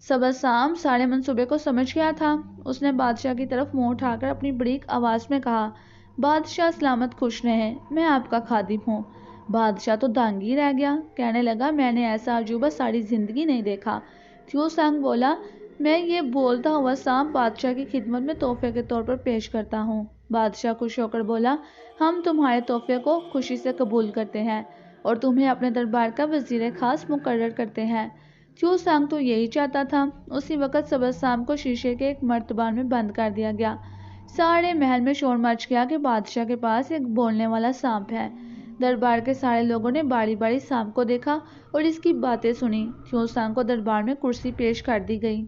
S1: سبز سانپ سارے منصوبے کو سمجھ گیا تھا۔ اس نے بادشاہ کی طرف منہ اٹھا کر اپنی بریک آواز میں کہا، بادشاہ سلامت خوش رہیں، میں آپ کا خادم ہوں۔ بادشاہ تو دنگ ہی رہ گیا، کہنے لگا، میں نے ایسا عجوبہ ساری زندگی نہیں دیکھا۔ تھیو سانگ بولا، میں یہ بولتا ہوا سانپ بادشاہ کی خدمت میں تحفے کے طور پر پیش کرتا ہوں۔ بادشاہ خوش ہو کر بولا، ہم تمہارے تحفے کو خوشی سے قبول کرتے ہیں اور تمہیں اپنے دربار کا وزیر خاص مقرر کرتے ہیں۔ تیو سانگ تو یہی چاہتا تھا۔ اسی وقت سبز سانپ کو شیشے کے ایک مرتبان میں بند کر دیا گیا۔ سارے محل میں شور مچ گیا کہ بادشاہ کے پاس ایک بولنے والا سانپ ہے۔ دربار کے سارے لوگوں نے باری باری سانپ کو دیکھا اور اس کی باتیں سنی۔ تیو سانگ کو دربار میں کرسی پیش کر دی گئی۔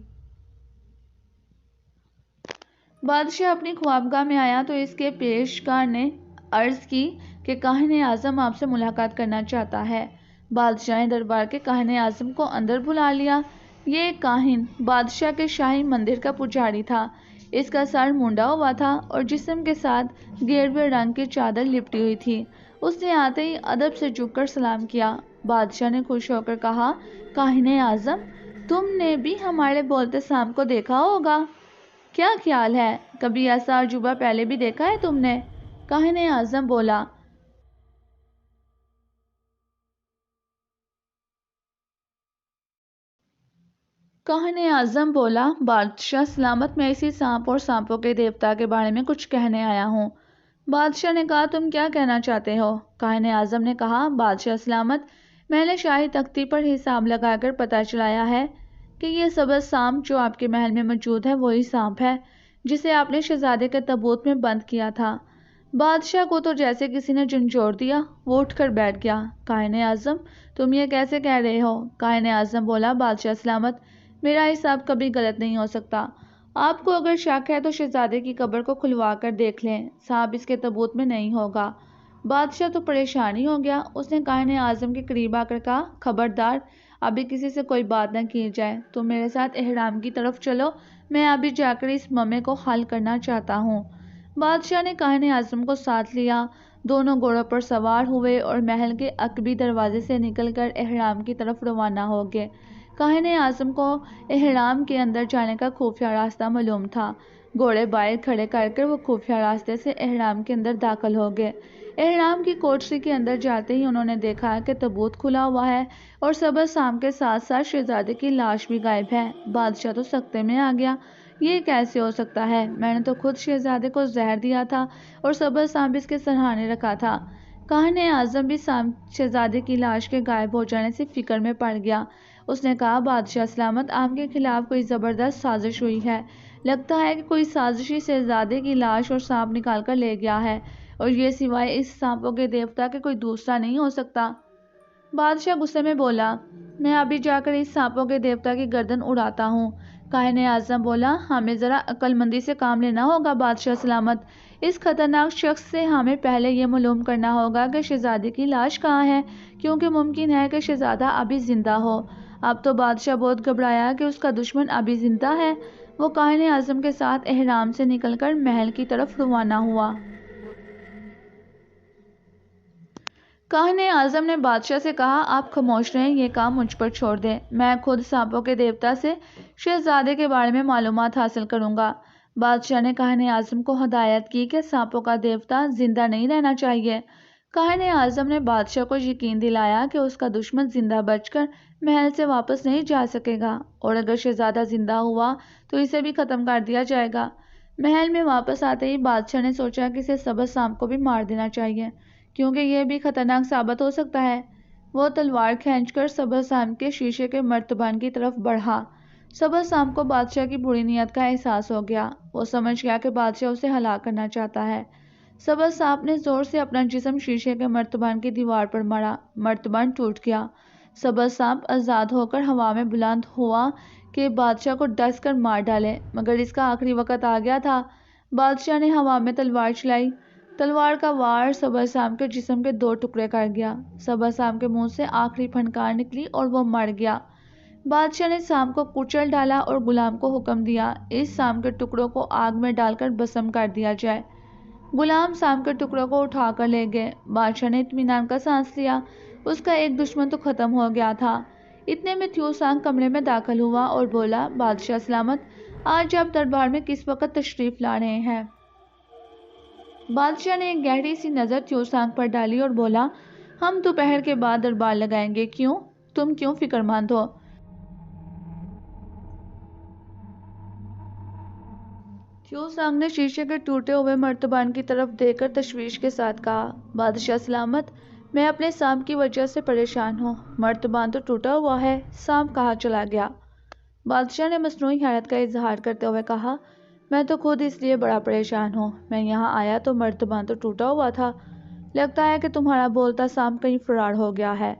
S1: بادشاہ اپنی خوابگاہ میں آیا تو اس کے پیشکار نے عرض کی کہ کاہن اعظم آپ سے ملاقات کرنا چاہتا ہے۔ بادشاہ نے دربار کے کاہن اعظم کو اندر بلا لیا۔ یہ کاہن بادشاہ کے شاہی مندر کا پجاری تھا۔ اس کا سر مونڈا ہوا تھا اور جسم کے ساتھ گیروے رنگ کی چادر لپٹی ہوئی تھی۔ اس نے آتے ہی ادب سے جھک کر سلام کیا۔ بادشاہ نے خوش ہو کر کہا، کاہن اعظم، تم نے بھی ہمارے بولتے سانپ کو دیکھا ہوگا۔ کیا خیال ہے، کبھی ایسا عجوبہ پہلے بھی دیکھا ہے تم نے؟ کاہن اعظم بولا۔ کاہن اعظم بولا، بادشاہ سلامت، میں اسی سانپ اور سانپوں کے دیوتا کے بارے میں کچھ کہنے آیا ہوں۔ بادشاہ نے کہا، تم کیا کہنا چاہتے ہو؟ کاہن اعظم نے کہا، بادشاہ سلامت، میں نے شاہی تختی پر حساب لگا کر پتہ چلایا ہے کہ یہ سبز سانپ جو آپ کے محل میں موجود ہے وہی سانپ ہے جسے آپ نے شہزادے کے تابوت میں بند کیا تھا۔ بادشاہ کو تو جیسے کسی نے جھنجھوڑ دیا، وہ اٹھ کر بیٹھ گیا۔ کاہن اعظم، تم یہ کیسے کہہ رہے ہو؟ کاہن اعظم بولا، بادشاہ سلامت، میرا حساب کبھی غلط نہیں ہو سکتا۔ آپ کو اگر شک ہے تو شہزادے کی قبر کو کھلوا کر دیکھ لیں، سانپ اس کے تابوت میں نہیں ہوگا۔ بادشاہ تو پریشان ہی ہو گیا۔ اس نے کاہن اعظم کے قریب آ کر کہا، خبردار، ابھی کسی سے کوئی بات نہ کی جائے، تم میرے ساتھ احرام کی طرف چلو، میں ابھی جا کر اس ممے کو حل کرنا چاہتا ہوں۔ بادشاہ نے کاہن اعظم کو ساتھ لیا، دونوں گھوڑوں پر سوار ہوئے اور محل کے عقبی دروازے سے نکل کر احرام کی طرف روانہ ہو گئے۔ کاہن اعظم کو احرام کے اندر جانے کا خفیہ راستہ معلوم تھا۔ گھوڑے باہر کھڑے کر کر وہ خفیہ راستے سے احرام کے اندر داخل ہو گئے۔ احرام کی کوٹری کے اندر جاتے ہی انہوں نے دیکھا کہ تابوت کھلا ہوا ہے اور سبز سانپ کے ساتھ ساتھ شہزادے کی لاش بھی غائب ہے۔ بادشاہ تو سکتے میں آ گیا، یہ کیسے ہو سکتا ہے؟ میں نے تو خود شہزادے کو زہر دیا تھا اور سبز سانپ اس کے سرہانے رکھا تھا۔ کاہن اعظم بھی شہزادے کی لاش کے غائب ہو جانے سے فکر میں پڑ گیا۔ اس نے کہا، بادشاہ سلامت، آپ کے خلاف کوئی زبردست سازش ہوئی ہے۔ لگتا ہے کہ کوئی سازشی شہزادے کی لاش اور سانپ نکال کر لے گیا ہے، اور یہ سوائے اس سانپوں کے دیوتا کے کوئی دوسرا نہیں ہو سکتا۔ بادشاہ غصے میں بولا، میں ابھی جا کر اس سانپوں کے دیوتا کی گردن اڑاتا ہوں۔ کاہن اعظم بولا، ہمیں ذرا عقل مندی سے کام لینا ہوگا بادشاہ سلامت۔ اس خطرناک شخص سے ہمیں پہلے یہ معلوم کرنا ہوگا کہ شہزادے کی لاش کہاں ہے، کیونکہ ممکن ہے کہ شہزادہ ابھی زندہ ہو۔ اب تو بادشاہ بہت گھبرایا کہ اس کا دشمن ابھی زندہ ہے۔ وہ کاہن اعظم کے ساتھ احرام سے نکل کر محل کی طرف روانہ ہوا۔ کاہن اعظم نے بادشاہ سے کہا، آپ خاموش رہیں، یہ کام مجھ پر چھوڑ دیں، میں خود سانپوں کے دیوتا سے شہزادے کے بارے میں معلومات حاصل کروں گا۔ بادشاہ نے کاہن اعظم کو ہدایت کی کہ سانپوں کا دیوتا زندہ نہیں رہنا چاہیے۔ کاہن اعظم نے بادشاہ کو یقین دلایا کہ اس کا دشمن زندہ بچ کر محل سے واپس نہیں جا سکے گا، اور اگر شہزادہ زندہ ہوا تو اسے بھی ختم کر دیا جائے گا۔ محل میں واپس آتے ہی بادشاہ نے سوچا کہ اسے سبز سانپ کو بھی مار دینا چاہیے، کیونکہ یہ بھی خطرناک ثابت ہو سکتا ہے۔ وہ تلوار کھینچ کر سبز سانپ کے شیشے کے مرتبان کی طرف بڑھا۔ سبز سانپ کو بادشاہ کی بری نیت کا احساس ہو گیا۔ وہ سمجھ گیا کہ بادشاہ اسے ہلاک کرنا چاہتا ہے۔ سبز سانپ نے زور سے اپنا جسم شیشے کے مرتبان کی دیوار پر مارا، مرتبان ٹوٹ گیا۔ سبز سانپ آزاد ہو کر ہوا میں بلند ہوا کہ بادشاہ کو ڈس کر مار ڈالے، مگر اس کا آخری وقت آ گیا تھا۔ بادشاہ نے ہوا میں تلوار چلائی، تلوار کا وار سبز سانپ کے جسم کے 2 ٹکڑے کر گیا۔ سبز سانپ کے منہ سے آخری پھنکار نکلی اور وہ مر گیا۔ بادشاہ نے سانپ کو کچل ڈالا اور غلام کو حکم دیا، اس سانپ کے ٹکڑوں کو آگ میں ڈال کر بھسم کر دیا جائے۔ غلام سانپ کے ٹکڑوں کو اٹھا کر لے گئے۔ بادشاہ نے اطمینان کا سانس لیا، اس کا ایک دشمن تو ختم ہو گیا تھا۔ اتنے میں تیو سانگ کمرے میں داخل ہوا اور بولا، بادشاہ سلامت، آج آپ دربار میں کس وقت تشریف لا رہے ہیں؟ بادشاہ نے ایک گہری سی نظر تیو سانگ پر ڈالی اور بولا، ہم دوپہر کے بعد دربار لگائیں گے۔ کیوں؟ تم کیوں فکر مند ہو؟ تھیو سانگ نے شیشے کے ٹوٹے ہوئے مرتبان کی طرف دیکھ کر تشویش کے ساتھ کہا، بادشاہ سلامت، میں اپنے سانپ کی وجہ سے پریشان ہوں۔ مرتبان تو ٹوٹا ہوا ہے، سانپ کہاں چلا گیا؟ بادشاہ نے مصنوعی حیرت کا اظہار کرتے ہوئے کہا، میں تو خود اس لیے بڑا پریشان ہوں۔ میں یہاں آیا تو مرتبان تو ٹوٹا ہوا تھا۔ لگتا ہے کہ تمہارا بولتا سانپ کہیں فرار ہو گیا ہے۔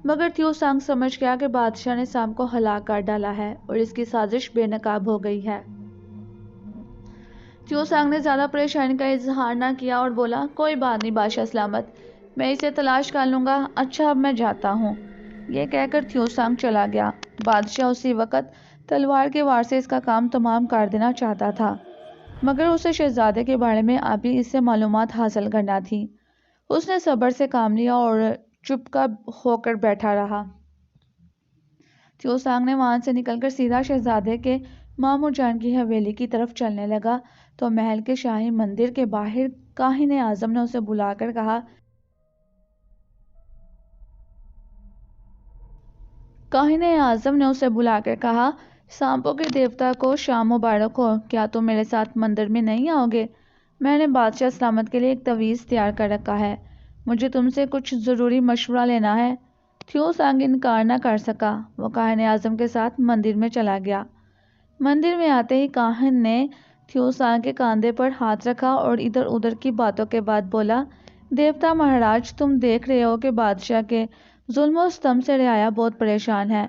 S1: مگر تھیو سانگ سمجھ گیا کہ بادشاہ نے سانپ کو ہلاک کر ڈالا ہے اور اس کی سازش بے نقاب ہو گئی ہے۔ تھیو سانگ نے زیادہ پریشانی کا اظہار نہ کیا اور بولا، کوئی بات نہیں بادشاہ سلامت، میں اسے تلاش کر لوں گا۔ اچھا اب میں جاتا ہوں۔ یہ کہہ کر تھیو سانگ چلا گیا۔ بادشاہ اسی وقت تلوار کے وار سے اس کا کام تمام کر دینا چاہتا تھا، مگر اسے شہزادے کے بارے میں ابھی اس سے معلومات حاصل کرنا تھی۔ اس نے صبر سے کام لیا اور چپ ہو کر بیٹھا رہا۔ تھیو سانگ نے وہاں سے نکل کر سیدھا شہزادے کے ماموں جان کی حویلی کی طرف چلنے لگا تو محل کے شاہی مندر کے باہر کاہن اعظم نے اسے بلا کر کہا، سانپوں کے دیوتا کو شام مبارک ہو، کیا تم میرے ساتھ مندر میں نہیں آؤ گے؟ میں نے بادشاہ سلامت کے لیے ایک تعویذ تیار کر رکھا ہے، مجھے تم سے کچھ ضروری مشورہ لینا ہے۔ تھیو سانگ انکار نہ کر سکا، وہ کاہن اعظم کے ساتھ مندر میں چلا گیا۔ مندر میں آتے ہی کاہن نے تھیو سانگ کے کاندھے پر ہاتھ رکھا اور ادھر ادھر کی باتوں کے بعد بولا، دیوتا مہاراج، تم دیکھ رہے ہو کہ بادشاہ کے ظلم و ستم سے رعایا بہت پریشان ہے۔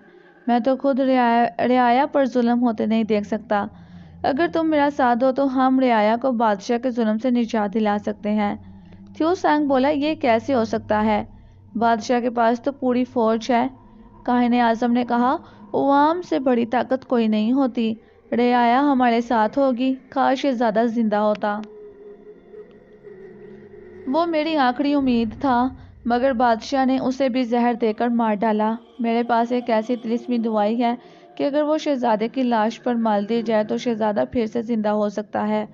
S1: میں تو خود رعایا پر ظلم ہوتے نہیں دیکھ سکتا۔ اگر تم میرا ساتھ دو تو ہم رعایا کو بادشاہ کے ظلم سے نجات دلا سکتے ہیں۔ تھیو سانگ بولا، یہ کیسے ہو سکتا ہے؟ بادشاہ کے پاس تو پوری فوج ہے۔ کاہن اعظم نے کہا، عوام سے بڑی طاقت کوئی نہیں ہوتی۔ رعایا ہمارے ساتھ ہوگی، کاش شہزادہ زندہ ہوتا۔ وہ میری آخری امید تھا، مگر بادشاہ نے اسے بھی زہر دے کر مار ڈالا۔ میرے پاس ایک ایسی طلسمی دوائی ہے کہ اگر وہ شہزادے کی لاش پر مال دی جائے تو شہزادہ پھر سے زندہ ہو سکتا ہے۔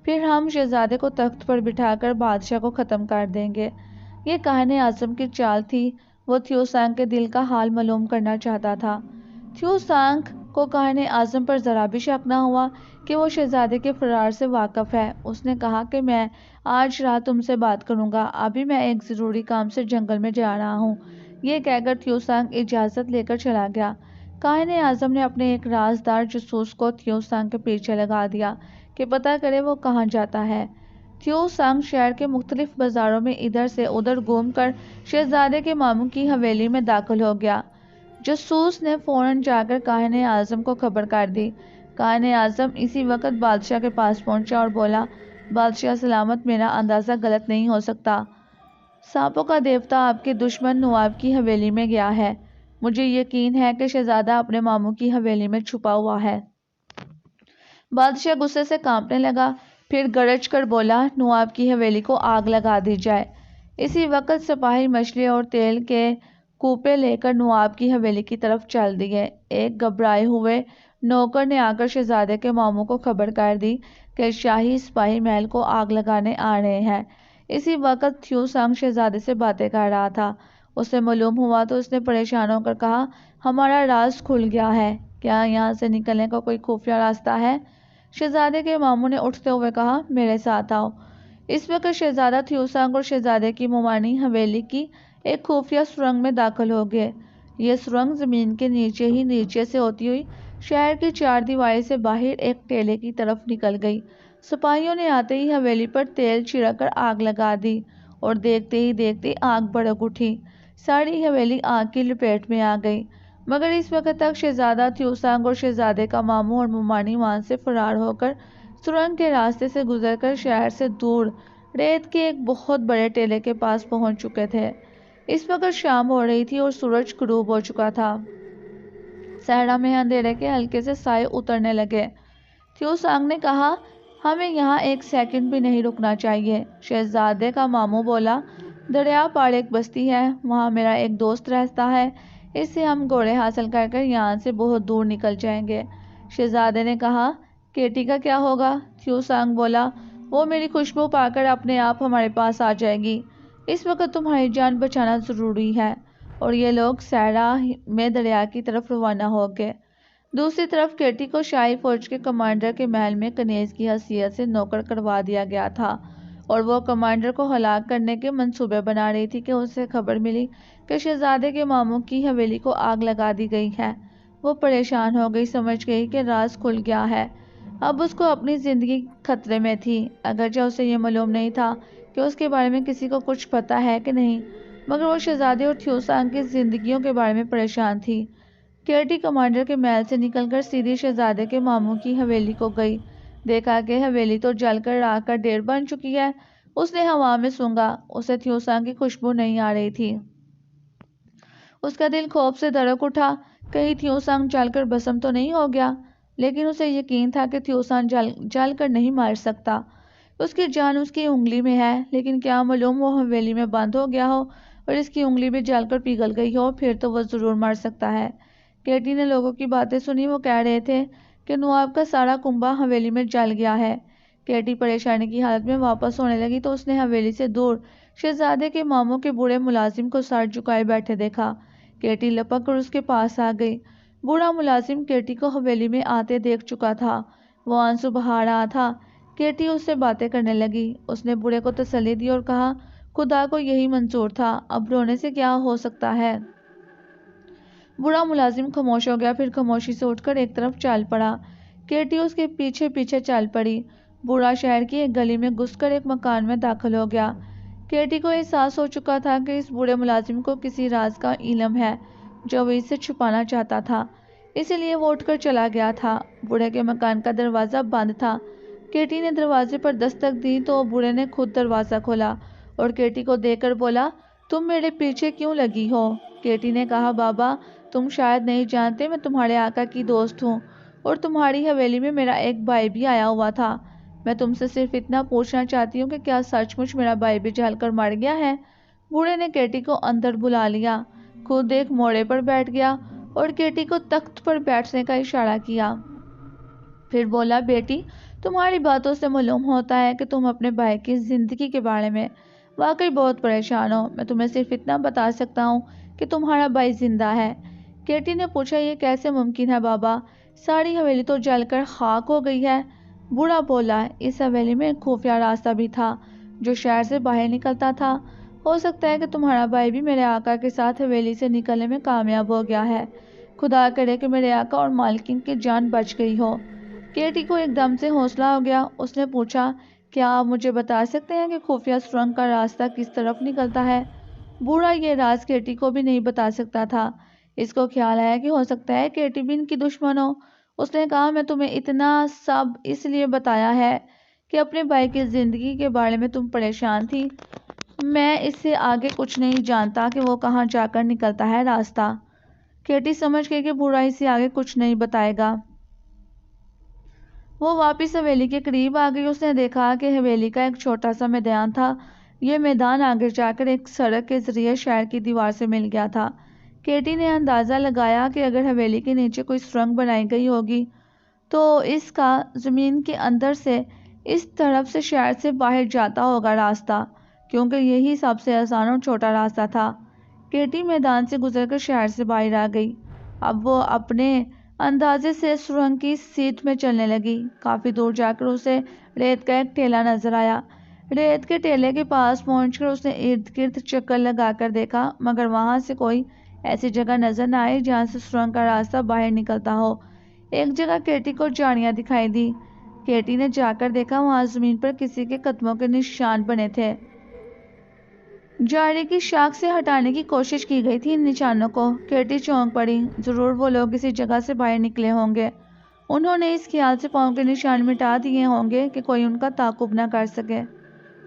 S1: پھر ہم شہزادے کو تخت پر بٹھا کر بادشاہ کو ختم کر دیں گے۔ یہ کاہن اعظم کی چال تھی۔ وہ تھیو سانگ کے دل کا حال معلوم کرنا چاہتا تھا۔ تھیو سانگ کو کاہن اعظم پر ذرا بھی شک نہ ہوا کہ وہ شہزادے کے فرار سے واقف ہے۔ اس نے کہا کہ میں آج رات تم سے بات کروں گا، ابھی میں ایک ضروری کام سے جنگل میں جا رہا ہوں۔ یہ کہہ کر تھیو سانگ اجازت لے کر چلا گیا۔ کاہن اعظم نے اپنے ایک رازدار جاسوس کو تھیو سانگ کے پیچھے لگا دیا کہ پتہ کرے وہ کہاں جاتا ہے۔ تھیو سانگ شہر کے مختلف بازاروں میں ادھر سے ادھر گھوم کر شہزادے کے ماموں کی حویلی میں داخل ہو گیا۔ جاسوس نے فوراً جا کر کاہن اعظم کو خبر کر دی۔ کاہن اعظم اسی وقت بادشاہ کے پاس پہنچا اور بولا، بادشاہ سلامت، میرا اندازہ غلط نہیں ہو سکتا۔ سانپوں کا دیوتا آپ کے دشمن نواب کی حویلی میں گیا ہے۔ مجھے یقین ہے کہ شہزادہ اپنے ماموں کی حویلی میں چھپا ہوا ہے۔ بادشاہ غصے سے کانپنے لگا، پھر گرج کر بولا، نواب کی حویلی کو آگ لگا دی جائے۔ اسی وقت سپاہی مچھلی اور تیل کے کوپے لے کر نواب کی حویلی کی طرف چل دیے۔ ایک گھبرائے ہوئے نوکر نے آ کر شہزادے کے ماموں کو خبر کر دی کہ شاہی سپاہی محل کو آگ لگانے آ رہے ہیں۔ اسی وقت تھیو سانگ شہزادے سے باتیں کر رہا تھا۔ اسے معلوم ہوا تو اس نے پریشان ہو کر کہا، ہمارا راز کھل گیا ہے، کیا یہاں سے نکلنے کا کوئی خفیہ راستہ ہے؟ شہزادے کے ماموں نے اٹھتے ہوئے کہا، میرے ساتھ آؤ۔ اس وقت شہزادہ تھیو سانگ اور شہزادے کی ممانی حویلی کی ایک خفیہ سرنگ میں داخل ہو گئے۔ یہ سرنگ زمین کے نیچے ہی نیچے سے ہوتی ہوئی شہر کی چار دیواری سے باہر ایک ٹیلے کی طرف نکل گئی۔ سپاہیوں نے آتے ہی حویلی پر تیل چھڑک کر آگ لگا دی اور دیکھتے ہی دیکھتے آگ بھڑک اٹھی۔ ساری حویلی آگ کی لپیٹ میں آ گئی، مگر اس وقت تک شہزادہ تھیو سانگ اور شہزادے کا ماموں اور ممانی وہاں سے فرار ہو کر سرنگ کے راستے سے گزر کر شہر سے دور ریت کے ایک بہت بڑے ٹیلے کے پاس پہنچ چکے تھے۔ اس وقت شام ہو رہی تھی اور سورج غروب ہو چکا تھا۔ صحرا میں اندھیرے کے ہلکے سے سائے اترنے لگے۔ تھیو سانگ نے کہا، ہمیں یہاں ایک سیکنڈ بھی نہیں رکنا چاہیے۔ شہزادے کا ماموں بولا، دریا پار ایک بستی ہے، وہاں میرا ایک دوست رہتا ہے، اس سے ہم گھوڑے حاصل کر کر یہاں سے بہت دور نکل جائیں گے۔ شہزادے نے کہا، کیٹی کا کیا ہوگا؟ تھیو سانگ بولا، وہ میری خوشبو پا کر اپنے آپ ہمارے پاس آ جائے گی۔ اس وقت تمہاری جان بچانا ضروری ہے۔ اور یہ لوگ صحرا میں دریا کی طرف روانہ ہو گئے۔ دوسری طرف کیٹی کو شاہی فوج کے کمانڈر کے محل میں کنیز کی حیثیت سے نوکر کروا دیا گیا تھا اور وہ کمانڈر کو ہلاک کرنے کے منصوبے بنا رہی تھی کہ اسے خبر ملی کہ شہزادے کے ماموں کی حویلی کو آگ لگا دی گئی ہے۔ وہ پریشان ہو گئی، سمجھ گئی کہ راز کھل گیا ہے۔ اب اس کو اپنی زندگی خطرے میں تھی، اگرچہ اسے یہ معلوم نہیں تھا کہ اس کے بارے میں کسی کو کچھ پتہ ہے کہ نہیں، مگر وہ شہزادے اور تھیو سانگ کی زندگیوں کے بارے میں پریشان تھی۔ کیٹی کمانڈر کے محل سے نکل کر سیدھی شہزادے کے ماموں کی حویلی کو گئی۔ دیکھا کہ حویلی تو جل کر راکھ کا ڈھیر بن چکی ہے۔ اس نے ہوا میں سونگھا، اسے تھیو سانگ کی خوشبو نہیں آ رہی تھی۔ اس کا دل خوف سے دھڑک اٹھا، کہیں تھیو سانگ جل کر بھسم تو نہیں ہو گیا، لیکن اسے یقین تھا کہ تھیو سانگ جل کر نہیں مر سکتا۔ اس کی جان اس کی انگلی میں ہے، لیکن کیا معلوم وہ حویلی میں بند ہو گیا ہو اور اس کی انگلی بھی جل کر پگھل گئی ہو، پھر تو وہ ضرور مر سکتا ہے۔ کیٹی نے لوگوں کی باتیں سنی، وہ کہہ رہے تھے کہ نواب کا سارا کنبہ حویلی میں جل گیا ہے۔ کیٹی پریشانی کی حالت میں واپس ہونے لگی تو اس نے حویلی سے دور شہزادے کے ماموں کے بوڑھے ملازم کو سر جھکائے بیٹھے دیکھا۔ کیٹی لپک کر اس کے پاس آ گئی۔ بوڑھا ملازم کیٹی کو حویلی میں آتے دیکھ چکا تھا، وہ آنسو بہا رہا تھا۔ کیٹی اس سے باتیں کرنے لگی۔ اس نے بوڑھے کو تسلی دی اور کہا، خدا کو یہی منظور تھا، اب رونے سے کیا ہو سکتا ہے۔ بوڑھا ملازم خاموش ہو گیا، پھر خاموشی سے اٹھ کر ایک طرف چل پڑا۔ کیٹی اس کے پیچھے پیچھے چل پڑی۔ بوڑھا شہر کی ایک گلی میں گھس کر ایک مکان میں داخل ہو گیا۔ کیٹی کو احساس ہو چکا تھا کہ اس بوڑھے ملازم کو کسی راز کا علم ہے جو وہ اس سے چھپانا چاہتا تھا، اسی لیے وہ اٹھ کر چلا گیا تھا۔ بوڑھے کے مکان کا دروازہ بند تھا۔ کیٹی نے دروازے پر دستک دی تو بوڑھے نے خود دروازہ کھولا اور کیٹی کو دیکھ کر بولا، تم میرے پیچھے کیوں لگی ہو؟ کیٹی نے کہا، بابا تم شاید نہیں جانتے، میں تمہارے آقا کی دوست ہوں اور تمہاری حویلی میں میرا ایک بھائی بھی آیا ہوا تھا۔ میں تم سے صرف اتنا پوچھنا چاہتی ہوں کہ کیا سچ مچ میرا بھائی بھی جل کر مر گیا ہے؟ بوڑھے نے کیٹی کو اندر بلا لیا، خود ایک موڑے پر بیٹھ گیا اور کیٹی کو تخت پر بیٹھنے کا اشارہ کیا۔ پھر بولا، بیٹی تمہاری باتوں سے معلوم ہوتا ہے کہ تم اپنے بھائی کی زندگی کے بارے میں واقعی بہت پریشان ہو۔ میں تمہیں صرف اتنا بتا سکتا ہوں کہ تمہارا بھائی زندہ ہے۔ کیٹی نے پوچھا، یہ کیسے ممکن ہے بابا؟ ساری حویلی تو جل کر خاک ہو گئی ہے۔ بوڑھا بولا، اس حویلی میں ایک خفیہ راستہ بھی تھا جو شہر سے باہر نکلتا تھا۔ ہو سکتا ہے کہ تمہارا بھائی بھی میرے آقا کے ساتھ حویلی سے نکلنے میں کامیاب ہو گیا ہے۔ خدا کرے کہ میرے آقا اور مالکن کی جان بچ گئی ہو۔ کیٹی کو ایک دم سے حوصلہ ہو گیا۔ اس نے پوچھا، کیا آپ مجھے بتا سکتے ہیں کہ خفیہ سرنگ کا راستہ کس طرف نکلتا ہے؟ بوڑھا یہ راز کیٹی کو بھی نہیں بتا سکتا تھا۔ اس کو خیال آیا کہ ہو سکتا ہے کیٹی بھی ان کی دشمن ہو۔ اس نے کہا، میں تمہیں اتنا سب اس لیے بتایا ہے کہ اپنے بھائی کی زندگی کے بارے میں تم پریشان تھی۔ میں اس سے آگے کچھ نہیں جانتا کہ وہ کہاں جا کر نکلتا ہے راستہ۔ کیٹی سمجھ گئی کہ بوڑھا اس سے آگے کچھ نہیں بتائے گا۔ وہ واپس حویلی کے قریب آ گئی۔ اس نے دیکھا کہ حویلی کا ایک چھوٹا سا میدان تھا۔ یہ میدان آگے جا کر ایک سڑک کے ذریعے شہر کی دیوار سے مل گیا تھا۔ کیٹی نے اندازہ لگایا کہ اگر حویلی کے نیچے کوئی سرنگ بنائی گئی ہوگی تو اس کا زمین کے اندر سے اس طرف سے شہر سے باہر جاتا ہوگا راستہ، کیونکہ یہی سب سے آسان اور چھوٹا راستہ تھا۔ کیٹی میدان سے گزر کر شہر سے باہر آ گئی۔ اب وہ اپنے اندازے سے سرنگ کی سیدھ میں چلنے لگی۔ کافی دور جا کر اسے ریت کا ایک ٹیلہ نظر آیا۔ ریت کے ٹیلے کے پاس پہنچ کر اس نے ارد گرد چکر لگا کر دیکھا، مگر وہاں سے کوئی ایسی جگہ نظر نہ آئی جہاں سے سرنگ کا راستہ باہر نکلتا ہو۔ ایک جگہ کیٹی کو جھاڑیاں دکھائی دی۔ کیٹی نے جا کر دیکھا، وہاں زمین پر کسی کے قدموں کے نشان بنے تھے۔ جھاڑی کی شاخ سے ہٹانے کی کوشش کی گئی تھی ان نشانوں کو۔ کیٹی چونک پڑی، ضرور وہ لوگ اسی جگہ سے باہر نکلے ہوں گے۔ انہوں نے اس خیال سے پاؤں کے نشان مٹا دیے ہوں گے کہ کوئی ان کا تعاقب نہ کر سکے۔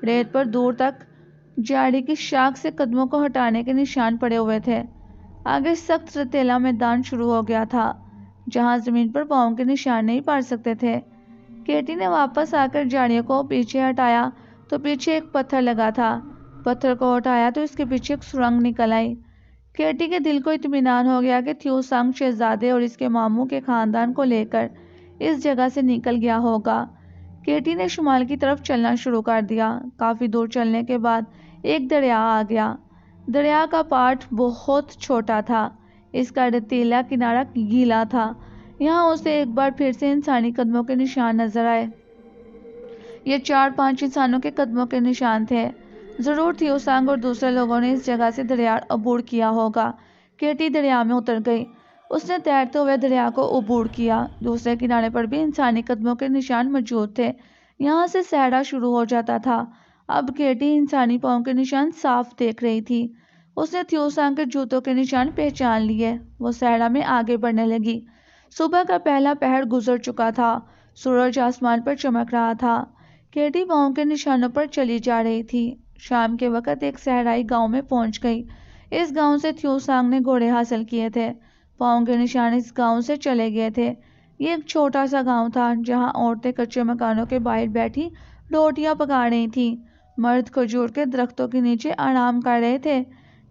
S1: ریت پر دور تک جھاڑی کی شاخ سے قدموں کو ہٹانے کے نشان پڑے ہوئے تھے۔ آگے سخت ریتیلا میدان شروع ہو گیا تھا جہاں زمین پر پاؤں کے نشان نہیں پڑ سکتے تھے۔ کیٹی نے واپس آ کر جھاڑیوں کو پیچھے ہٹایا تو پیچھے ایک پتھر لگا تھا۔ پتھر کو ہٹایا تو اس کے پیچھے ایک سرنگ نکل آئی۔ کیٹی کے دل کو اطمینان ہو گیا کہ تھیو سانگ شہزادے اور اس کے ماموں کے خاندان کو لے کر اس جگہ سے نکل گیا ہوگا۔ کیٹی نے شمال کی طرف چلنا شروع کر دیا۔ کافی دور چلنے کے بعد ایک دریا آ گیا۔ دریا کا پاٹ بہت چھوٹا تھا، اس کا ریتیلا کنارہ گیلا تھا۔ یہاں اسے ایک بار پھر سے انسانی قدموں کے نشان نظر آئے۔ یہ 4-5 انسانوں کے قدموں کے نشان تھے۔ ضرور تھیوسانگ اور دوسرے لوگوں نے اس جگہ سے دریا عبور کیا ہوگا۔ کیٹی دریا میں اتر گئی۔ اس نے تیرتے ہوئے دریا کو عبور کیا۔ دوسرے کنارے پر بھی انسانی قدموں کے نشان موجود تھے۔ یہاں سے صحرا شروع ہو جاتا تھا۔ اب کیٹی انسانی پاؤں کے نشان صاف دیکھ رہی تھی۔ اس نے تھیوسانگ کے جوتوں کے نشان پہچان لیے۔ وہ صحرا میں آگے بڑھنے لگی۔ صبح کا پہلا پہر گزر چکا تھا۔ سورج آسمان پر چمک رہا تھا۔ کیٹی پاؤں کے نشانوں پر چلی جا رہی تھی۔ شام کے وقت ایک صحرائی گاؤں میں پہنچ گئی۔ اس گاؤں سے تھیوسانگ نے گھوڑے حاصل کیے تھے۔ پاؤں کے نشان اس گاؤں سے چلے گئے تھے۔ یہ ایک چھوٹا سا گاؤں تھا جہاں عورتیں کچے مکانوں کے باہر بیٹھی روٹیاں پکا رہی تھیں۔ مرد کھجور کے درختوں کے نیچے آرام کر رہے تھے۔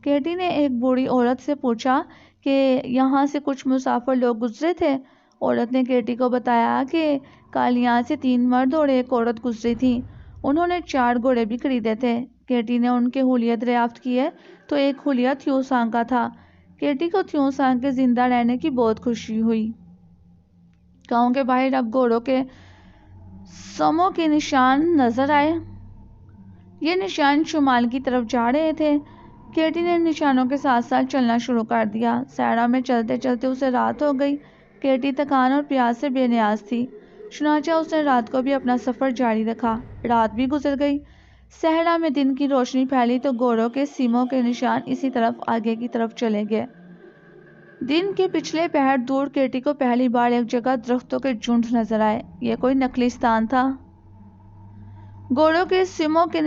S1: کیٹی نے ایک بوڑھی عورت سے پوچھا کہ یہاں سے کچھ مسافر لوگ گزرے تھے۔ عورت نے کیٹی کو بتایا کہ کل یہاں سے 3 مرد اور ایک عورت گزری تھی۔ انہوں نے 4 گھوڑے بھی خریدے تھے۔ کیٹی نے ان کے حلیے دریافت کیے تو ایک حلیہ تھیوسانگ کا تھا۔ کیٹی کو تھیوسانگ کے زندہ رہنے کی بہت خوشی ہوئی۔ گاؤں کے باہر اب گھوڑوں کے سموں کے نشان نظر آئے۔ یہ نشان شمال کی طرف جا رہے تھے۔ کیٹی نے نشانوں کے ساتھ ساتھ چلنا شروع کر دیا۔ صحرا میں چلتے چلتے اسے رات ہو گئی۔ کیٹی تھکان اور پیاس سے بے نیاز تھی۔ چنانچہ اس نے رات کو بھی اپنا سفر جاری رکھا۔ رات بھی گزر گئی۔ صحرا میں دن کی روشنی پھیلی تو گھوڑوں کے سیموں کے نشان اسی طرف آگے کی طرف چلے گئے۔ دن کے پچھلے پہر دور کیٹی کو پہلی بار ایک جگہ درختوں کے جھنڈ نظر آئے۔ یہ کوئی نخلستان تھا۔ گھوڑوں کے سموں کے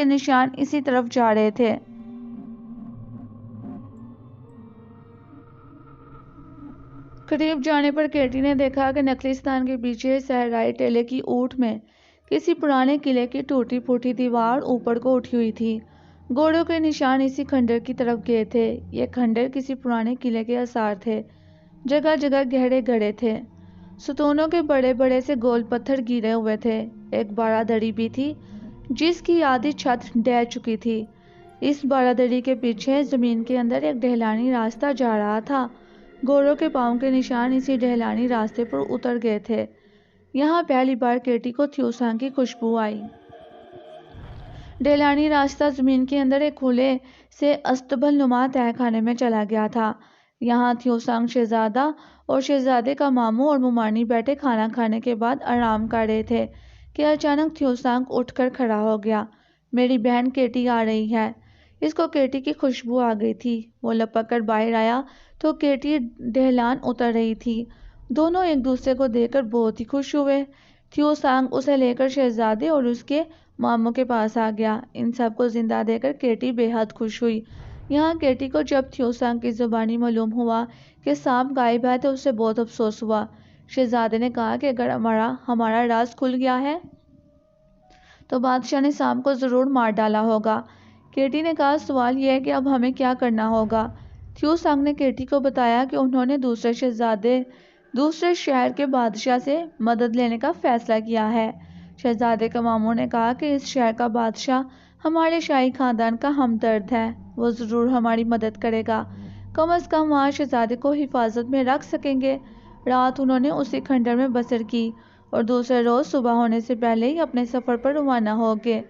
S1: نشان اسی طرف جا رہے تھے۔ قریب جانے پر کیٹی نے دیکھا کہ نخلستان کے پیچھے صحرائی ٹیلے کی اونٹ میں کسی پرانے قلعے کی ٹوٹی پھوٹی دیوار اوپر کو اٹھی ہوئی تھی۔ گھوڑوں کے نشان اسی کھنڈر کی طرف گئے تھے۔ یہ کھنڈر کسی پرانے قلعے کے آثار تھے۔ جگہ جگہ گہرے گڑھے تھے۔ ستونوں کے بڑے بڑے سے گول پتھر گرے ہوئے تھے۔ ایک باڑہ دری بھی تھی جس کی آدھی چھت ڈہ چکی تھی۔ اس باڑہ دری کے پیچھے زمین کے اندر ایک ڈھلانی راستہ جا رہا تھا۔ گھوڑوں کے پاؤں کے نشان اسی ڈھلانی راستے پر اتر گئے تھے۔ یہاں پہلی بار کیٹی کو تھیوسانگ کی خوشبو آئی۔ ڈھلانی راستہ زمین کے اندر ایک کھلے سے استبل نما تہہ خانے میں چلا گیا تھا۔ یہاں تھیوسانگ شہزادہ اور شہزادے کا ماموں اور ممانی بیٹھے کھانا کھانے کے بعد آرام کر رہے تھے کہ اچانک تھیوسانگ اٹھ کر کھڑا ہو گیا۔ میری بہن کیٹی آ رہی ہے۔ اس کو کیٹی کی خوشبو آ گئی تھی۔ وہ لپک کر باہر آیا تو کیٹی ڈھلان اتر رہی تھی۔ دونوں ایک دوسرے کو دیکھ کر بہت ہی خوش ہوئے۔ تھیوسانگ اسے لے کر شہزادے اور اس کے ماموں کے پاس آ گیا۔ ان سب کو زندہ دیکھ کر کیٹی بے حد خوش ہوئی۔ یہاں کیٹی کو جب تھیوسانگ کی زبانی معلوم ہوا کہ سانپ غائب ہے تو اسے بہت افسوس ہوا۔ شہزادے نے کہا کہ اگر ہمارا راز کھل گیا ہے تو بادشاہ نے سانپ کو ضرور مار ڈالا ہوگا۔ کیٹی نے کہا سوال یہ ہے کہ اب ہمیں کیا کرنا ہوگا۔ تھیوسانگ نے کیٹی کو بتایا کہ انہوں نے دوسرے شہر کے بادشاہ سے مدد لینے کا فیصلہ کیا ہے۔ شہزادے کے ماموں نے کہا کہ اس شہر کا بادشاہ ہمارے شاہی خاندان کا ہمدرد ہے۔ وہ ضرور ہماری مدد کرے گا۔ کم از کم وہاں شہزادے کو حفاظت میں رکھ سکیں گے۔ رات انہوں نے اسی کھنڈر میں بسر کی اور دوسرے روز صبح ہونے سے پہلے ہی اپنے سفر پر روانہ ہو گئے۔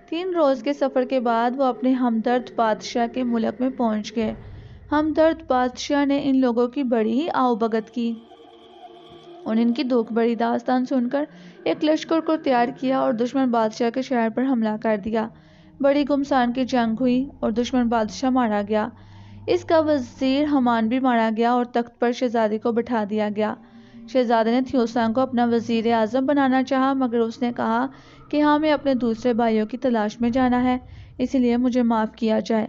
S1: 3 روز کے سفر کے بعد وہ اپنے ہمدرد بادشاہ کے ملک میں پہنچ گئے۔ ہمدرد بادشاہ نے ان لوگوں کی بڑی ہی آؤ بھگت کی اور ان کی دکھ بڑی داستان سن کر ایک لشکر کو تیار کیا اور دشمن بادشاہ کے شہر پر حملہ کر دیا۔ بڑی گھمسان کی جنگ ہوئی اور دشمن بادشاہ مارا گیا۔ اس کا وزیر حمان بھی مارا گیا اور تخت پر شہزادے کو بٹھا دیا گیا۔ شہزادے نے تھیوسانگ کو اپنا وزیر اعظم بنانا چاہا مگر اس نے کہا کہ ہمیں اپنے دوسرے بھائیوں کی تلاش میں جانا ہے، اس لیے مجھے معاف کیا جائے۔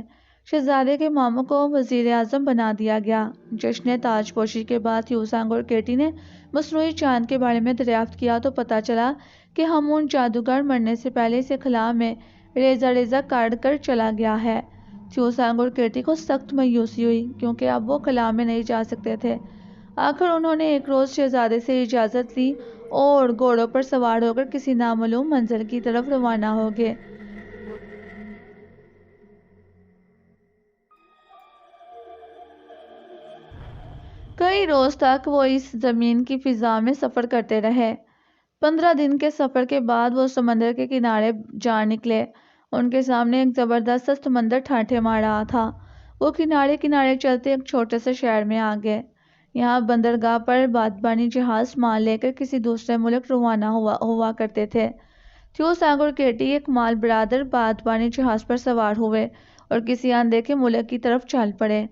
S1: شہزادے کے ماموں کو وزیر اعظم بنا دیا گیا۔ جشن تاج پوشی کے بعد تھیوسانگ اور کیٹی نے مصنوعی چاند کے بارے میں دریافت کیا تو پتہ چلا کہ ہمون جادوگر مرنے سے پہلے اسے خلا میں ریزہ ریزہ کاٹ کر چلا گیا ہے۔ تھیوسانگ اور کیٹی کو سخت مایوسی ہوئی کیونکہ اب وہ خلا میں نہیں جا سکتے تھے۔ آخر انہوں نے ایک روز شہزادے سے اجازت لی اور گھوڑوں پر سوار ہو کر کسی نامعلوم منزل کی طرف روانہ ہو گئے۔ کئی روز تک وہ اس زمین کی فضا میں سفر کرتے رہے۔ 15 دن کے سفر کے بعد وہ سمندر کے کنارے جا نکلے۔ ان کے سامنے ایک زبردست سا سمندر ٹھاٹھے مار رہا تھا۔ وہ کنارے کنارے چلتے ایک چھوٹے سے شہر میں آ گئے۔ یہاں بندرگاہ پر بادبانی جہاز مال لے کر کسی دوسرے ملک روانہ ہوا کرتے تھے۔ تھیو سانگ اور کیٹی ایک مال برادر بادبانی جہاز پر سوار ہوئے اور کسی اندیکھے ملک کی طرف چل پڑے۔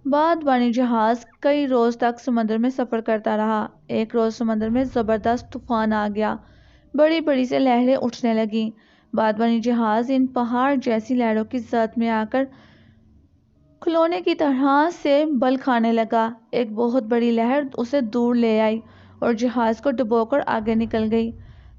S1: بادبانی جہاز کئی روز تک سمندر میں سفر کرتا رہا۔ ایک روز سمندر میں زبردست طوفان آ گیا۔ بڑی بڑی سے لہریں اٹھنے لگیں۔ بادبانی جہاز ان پہاڑ جیسی لہروں کی زد میں آ کر کھلونے کی طرح سے بل کھانے لگا۔ ایک بہت بڑی لہر اسے دور لے آئی اور جہاز کو ڈبو کر آگے نکل گئی۔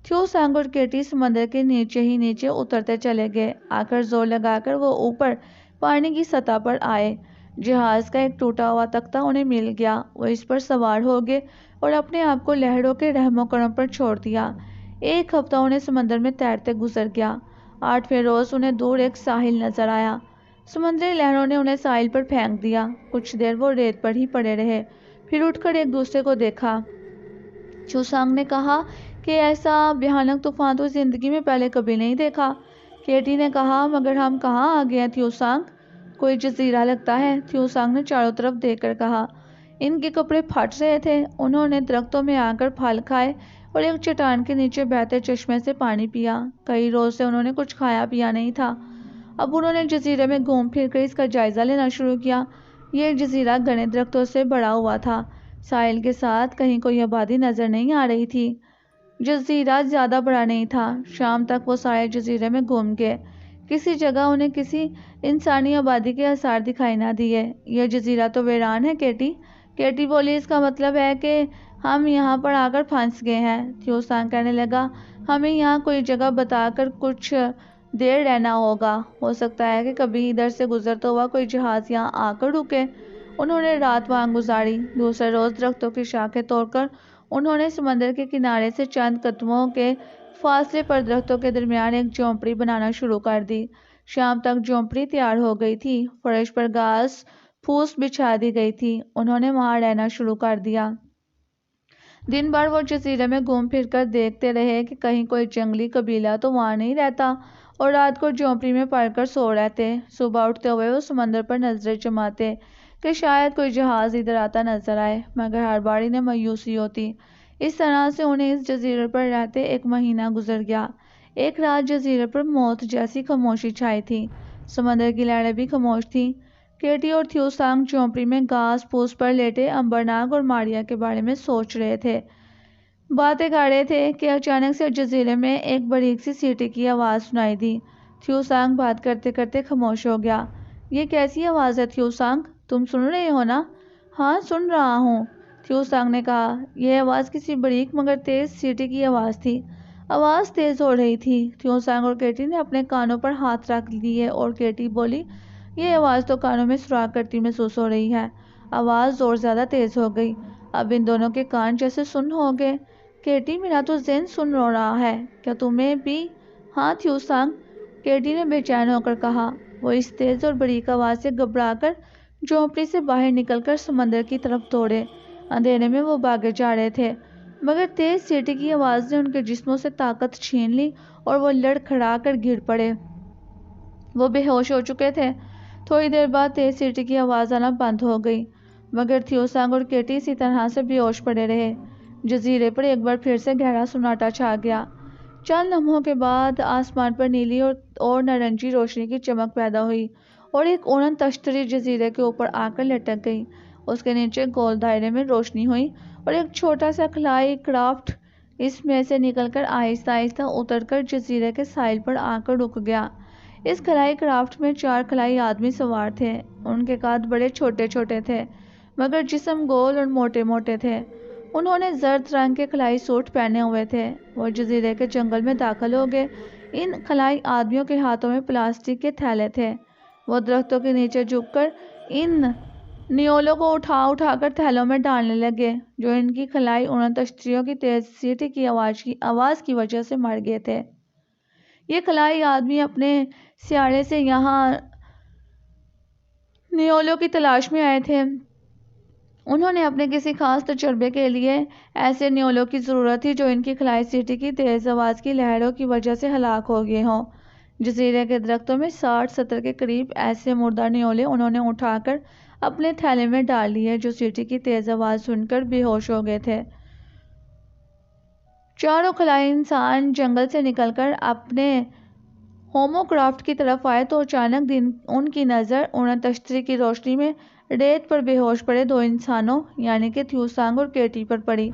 S1: تھیو سانگ اور کیٹی سمندر کے نیچے ہی نیچے اترتے چلے گئے۔ آخر زور لگا کر وہ اوپر پانی کی سطح پر آئے۔ جہاز کا ایک ٹوٹا ہوا تختہ انہیں مل گیا۔ وہ اس پر سوار ہو گئے اور اپنے آپ کو لہروں کے رحم و کرم پر چھوڑ دیا۔ ایک ہفتہ انہیں سمندر میں تیرتے گزر گیا۔ 8ویں روز انہیں دور ایک ساحل نظر آیا۔ سمندری لہروں نے انہیں ساحل پر پھینک دیا۔ کچھ دیر وہ ریت پر ہی پڑے رہے، پھر اٹھ کر ایک دوسرے کو دیکھا۔ تھیو سانگ نے کہا کہ ایسا بھیانک طوفان تو زندگی میں پہلے کبھی نہیں دیکھا۔ کیٹی نے کہا مگر ہم کہاں آ گئے ہیں تھیو سانگ؟ کوئی جزیرہ لگتا ہے۔ تھیو سانگ نے چاروں طرف دیکھ کر کہا۔ ان کے کپڑے پھٹ رہے تھے۔ انہوں نے درختوں میں آ کر پھل کھائے اور ایک چٹان کے نیچے بہتے چشمے سے پانی پیا۔ کئی روز سے انہوں نے کچھ کھایا پیا نہیں تھا۔ اب انہوں نے جزیرے میں گھوم پھر کر اس کا جائزہ لینا شروع کیا۔ یہ جزیرہ گھنے درختوں سے بھرا ہوا تھا۔ ساحل کے ساتھ کہیں کوئی آبادی نظر نہیں آ رہی تھی۔ جزیرہ زیادہ بڑا نہیں تھا۔ شام تک وہ سارے جزیرے میں گھوم گئے۔ کسی جگہ انہیں کسی انسانی آبادی کے آثار دکھائی نہ دیے۔ یہ جزیرہ تو ویران ہے کیٹی۔ کیٹی بولی اس کا مطلب ہے کہ ہم یہاں پر آ کر پھنس گئے ہیں۔ تھیو سانگ کہنے لگا ہمیں یہاں کوئی جگہ بتا کر کچھ دیر رہنا ہوگا۔ ہو سکتا ہے کہ کبھی ادھر سے گزرتا ہوا کوئی جہاز یہاں آ کر رکے۔ انہوں نے رات وہاں گزاری۔ دوسرے روز درختوں کی شاخیں توڑ کر انہوں نے سمندر کے کنارے سے چند قدموں کے فاصلے پر درختوں کے درمیان ایک جھونپڑی بنانا شروع کر دی۔ شام تک جھونپڑی تیار ہو گئی تھی۔ فرش پر گھاس پھوس بچھا دی گئی تھی۔ انہوں نے وہاں رہنا شروع کر دیا۔ دن بھر وہ جزیرے میں گھوم پھر کر دیکھتے رہے کہ کہیں کوئی جنگلی قبیلہ تو وہاں نہیں رہتا، اور رات کو جھونپڑی میں پڑ کر سو رہتے۔ صبح اٹھتے ہوئے وہ سمندر پر نظریں جماتے کہ شاید کوئی جہاز ادھر آتا نظر آئے، مگر ہر بار انہیں مایوسی ہوتی۔ اس طرح سے انہیں اس جزیرے پر رہتے 1 مہینہ گزر گیا۔ ایک رات جزیرے پر موت جیسی خاموشی چھائی تھی۔ سمندر کی لہریں بھی خاموش تھیں۔ کیٹی اور تھیو سانگ جھونپڑی میں گھاس پھوس پر لیٹے امبرناگ اور ماریا کے بارے میں سوچ رہے تھے، باتیں کر رہے تھے کہ اچانک سے جزیرے میں ایک باریک سی سیٹی کی آواز سنائی دی۔ تھیو سانگ بات کرتے کرتے خاموش ہو گیا۔ یہ کیسی آواز ہے تھیو سانگ؟ تم سن رہے ہو نا؟ ہاں سن رہا ہوں، تھیو سانگ نے کہا۔ یہ آواز کسی باریک مگر تیز سیٹی کی آواز تھی۔ آواز تیز ہو رہی تھی۔ تھیو سانگ اور کیٹی نے اپنے کانوں پر ہاتھ رکھ لیے اور کیٹی بولی یہ آواز تو کانوں میں سوراخ کرتی محسوس ہو رہی ہے۔ آواز اور زیادہ تیز ہو گئی۔ اب ان دونوں کے کان جیسے سن ہو گئے۔ کیٹی میرا تو ذہن سن رو رہا ہے، کیا تمہیں بھی؟ ہاں تھیو سانگ، کیٹی نے بے چین ہو کر کہا۔ وہ اس تیز اور باریک آواز سے گھبرا کر جھونپڑی سے باہر نکل کر سمندر کی طرف دوڑے۔ اندھیرے میں وہ بھاگے جا رہے تھے، مگر تیز سیٹی کی آواز نے ان کے جسموں سے طاقت چھین لی اور وہ لڑکھڑا کر گر پڑے۔ وہ بے ہوش ہو چکے تھے۔ تھوڑی دیر بعد تیز سیٹی کی آواز آنا بند ہو گئی، مگر تھیو سانگ اور کیٹی اسی طرح سے بے ہوش پڑے رہے۔ جزیرے پر ایک بار پھر سے گہرا سناٹا چھا گیا۔ چند لمحوں کے بعد آسمان پر نیلی اور نارنجی روشنی کی چمک پیدا ہوئی اور ایک اڑن تشتری جزیرے کے اوپر آ کر لٹک گئی۔ اس کے نیچے گول دائرے میں روشنی ہوئی اور ایک چھوٹا سا خلائی کرافٹ اس میں سے نکل کر آہستہ آہستہ اتر کر جزیرے کے ساحل پر آ کر رک گیا۔ اس خلائی کرافٹ میں 4 خلائی آدمی سوار تھے۔ ان کے قد بڑے چھوٹے چھوٹے تھے، مگر جسم گول اور موٹے موٹے تھے۔ انہوں نے زرد رنگ کے خلائی سوٹ پہنے ہوئے تھے۔ وہ جزیرے کے جنگل میں داخل ہو گئے۔ ان خلائی آدمیوں کے ہاتھوں میں پلاسٹک کے تھیلے تھے۔ وہ درختوں کے نیچے جھک کر ان نیولوں کو اٹھا اٹھا کر تھیلوں میں ڈالنے لگے، جو ان کی خلائی اڑن تشتریوں کی تیز سیٹی کی آواز کی وجہ سے مر گئے تھے۔ یہ خلائی آدمی اپنے سیارے سے یہاں نیولوں کی تلاش میں آئے تھے۔ انہوں نے اپنے کسی خاص تجربے کے لیے ایسے نیولوں کی ضرورت تھی جو ان کی خلائی سیٹی کی تیز آواز کی لہروں کی وجہ سے ہلاک ہو گئے ہوں۔ جزیرے کے درختوں میں 60-70 کے قریب ایسے مردہ نیولے انہوں نے اٹھا کر اپنے تھیلے میں ڈال لیے جو سیٹی کی تیز آواز سن کر بے ہوش ہو گئے تھے۔ چاروں خلائی انسان جنگل سے نکل کر اپنے ہومو کرافٹ کی طرف آئے تو اچانک ان کی نظر اڑن تشتری کی روشنی میں ریت پر بے ہوش پڑے دو انسانوں یعنی کہ تھیو سانگ اور کیٹی پر پڑی۔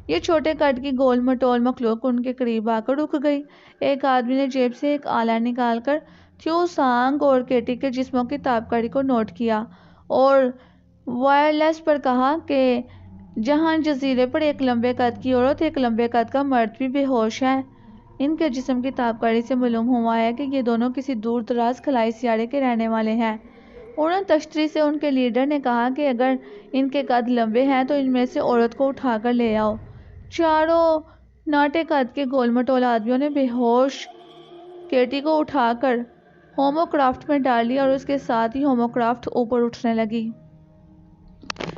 S1: یہ چھوٹے قد کی گول مٹول مخلوق ان کے قریب آ کر رک گئی۔ ایک آدمی نے جیب سے ایک آلہ نکال کر تھیو سانگ اور کیٹی کے جسموں کی تابکاری کو نوٹ کیا اور وائرلیس پر کہا کہ جہاں جزیرے پر ایک لمبے قد کی عورت ایک لمبے قد کا مرد بھی بے ہوش ہے، ان کے جسم کی تابکاری سے معلوم ہوا ہے کہ یہ دونوں کسی دور دراز خلائی سیارے کے رہنے والے ہیں۔ اڑن تشتری سے ان کے لیڈر نے کہا کہ اگر ان کے قد لمبے ہیں تو ان میں سے عورت کو اٹھا کر لے آؤ۔ چاروں ناٹے قد کے گول مٹول آدمیوں نے بے ہوش کیٹی کو اٹھا کر ہومو کرافٹ میں ڈال لیا اور اس کے ساتھ ہی ہومو کرافٹ اوپر اٹھنے لگی۔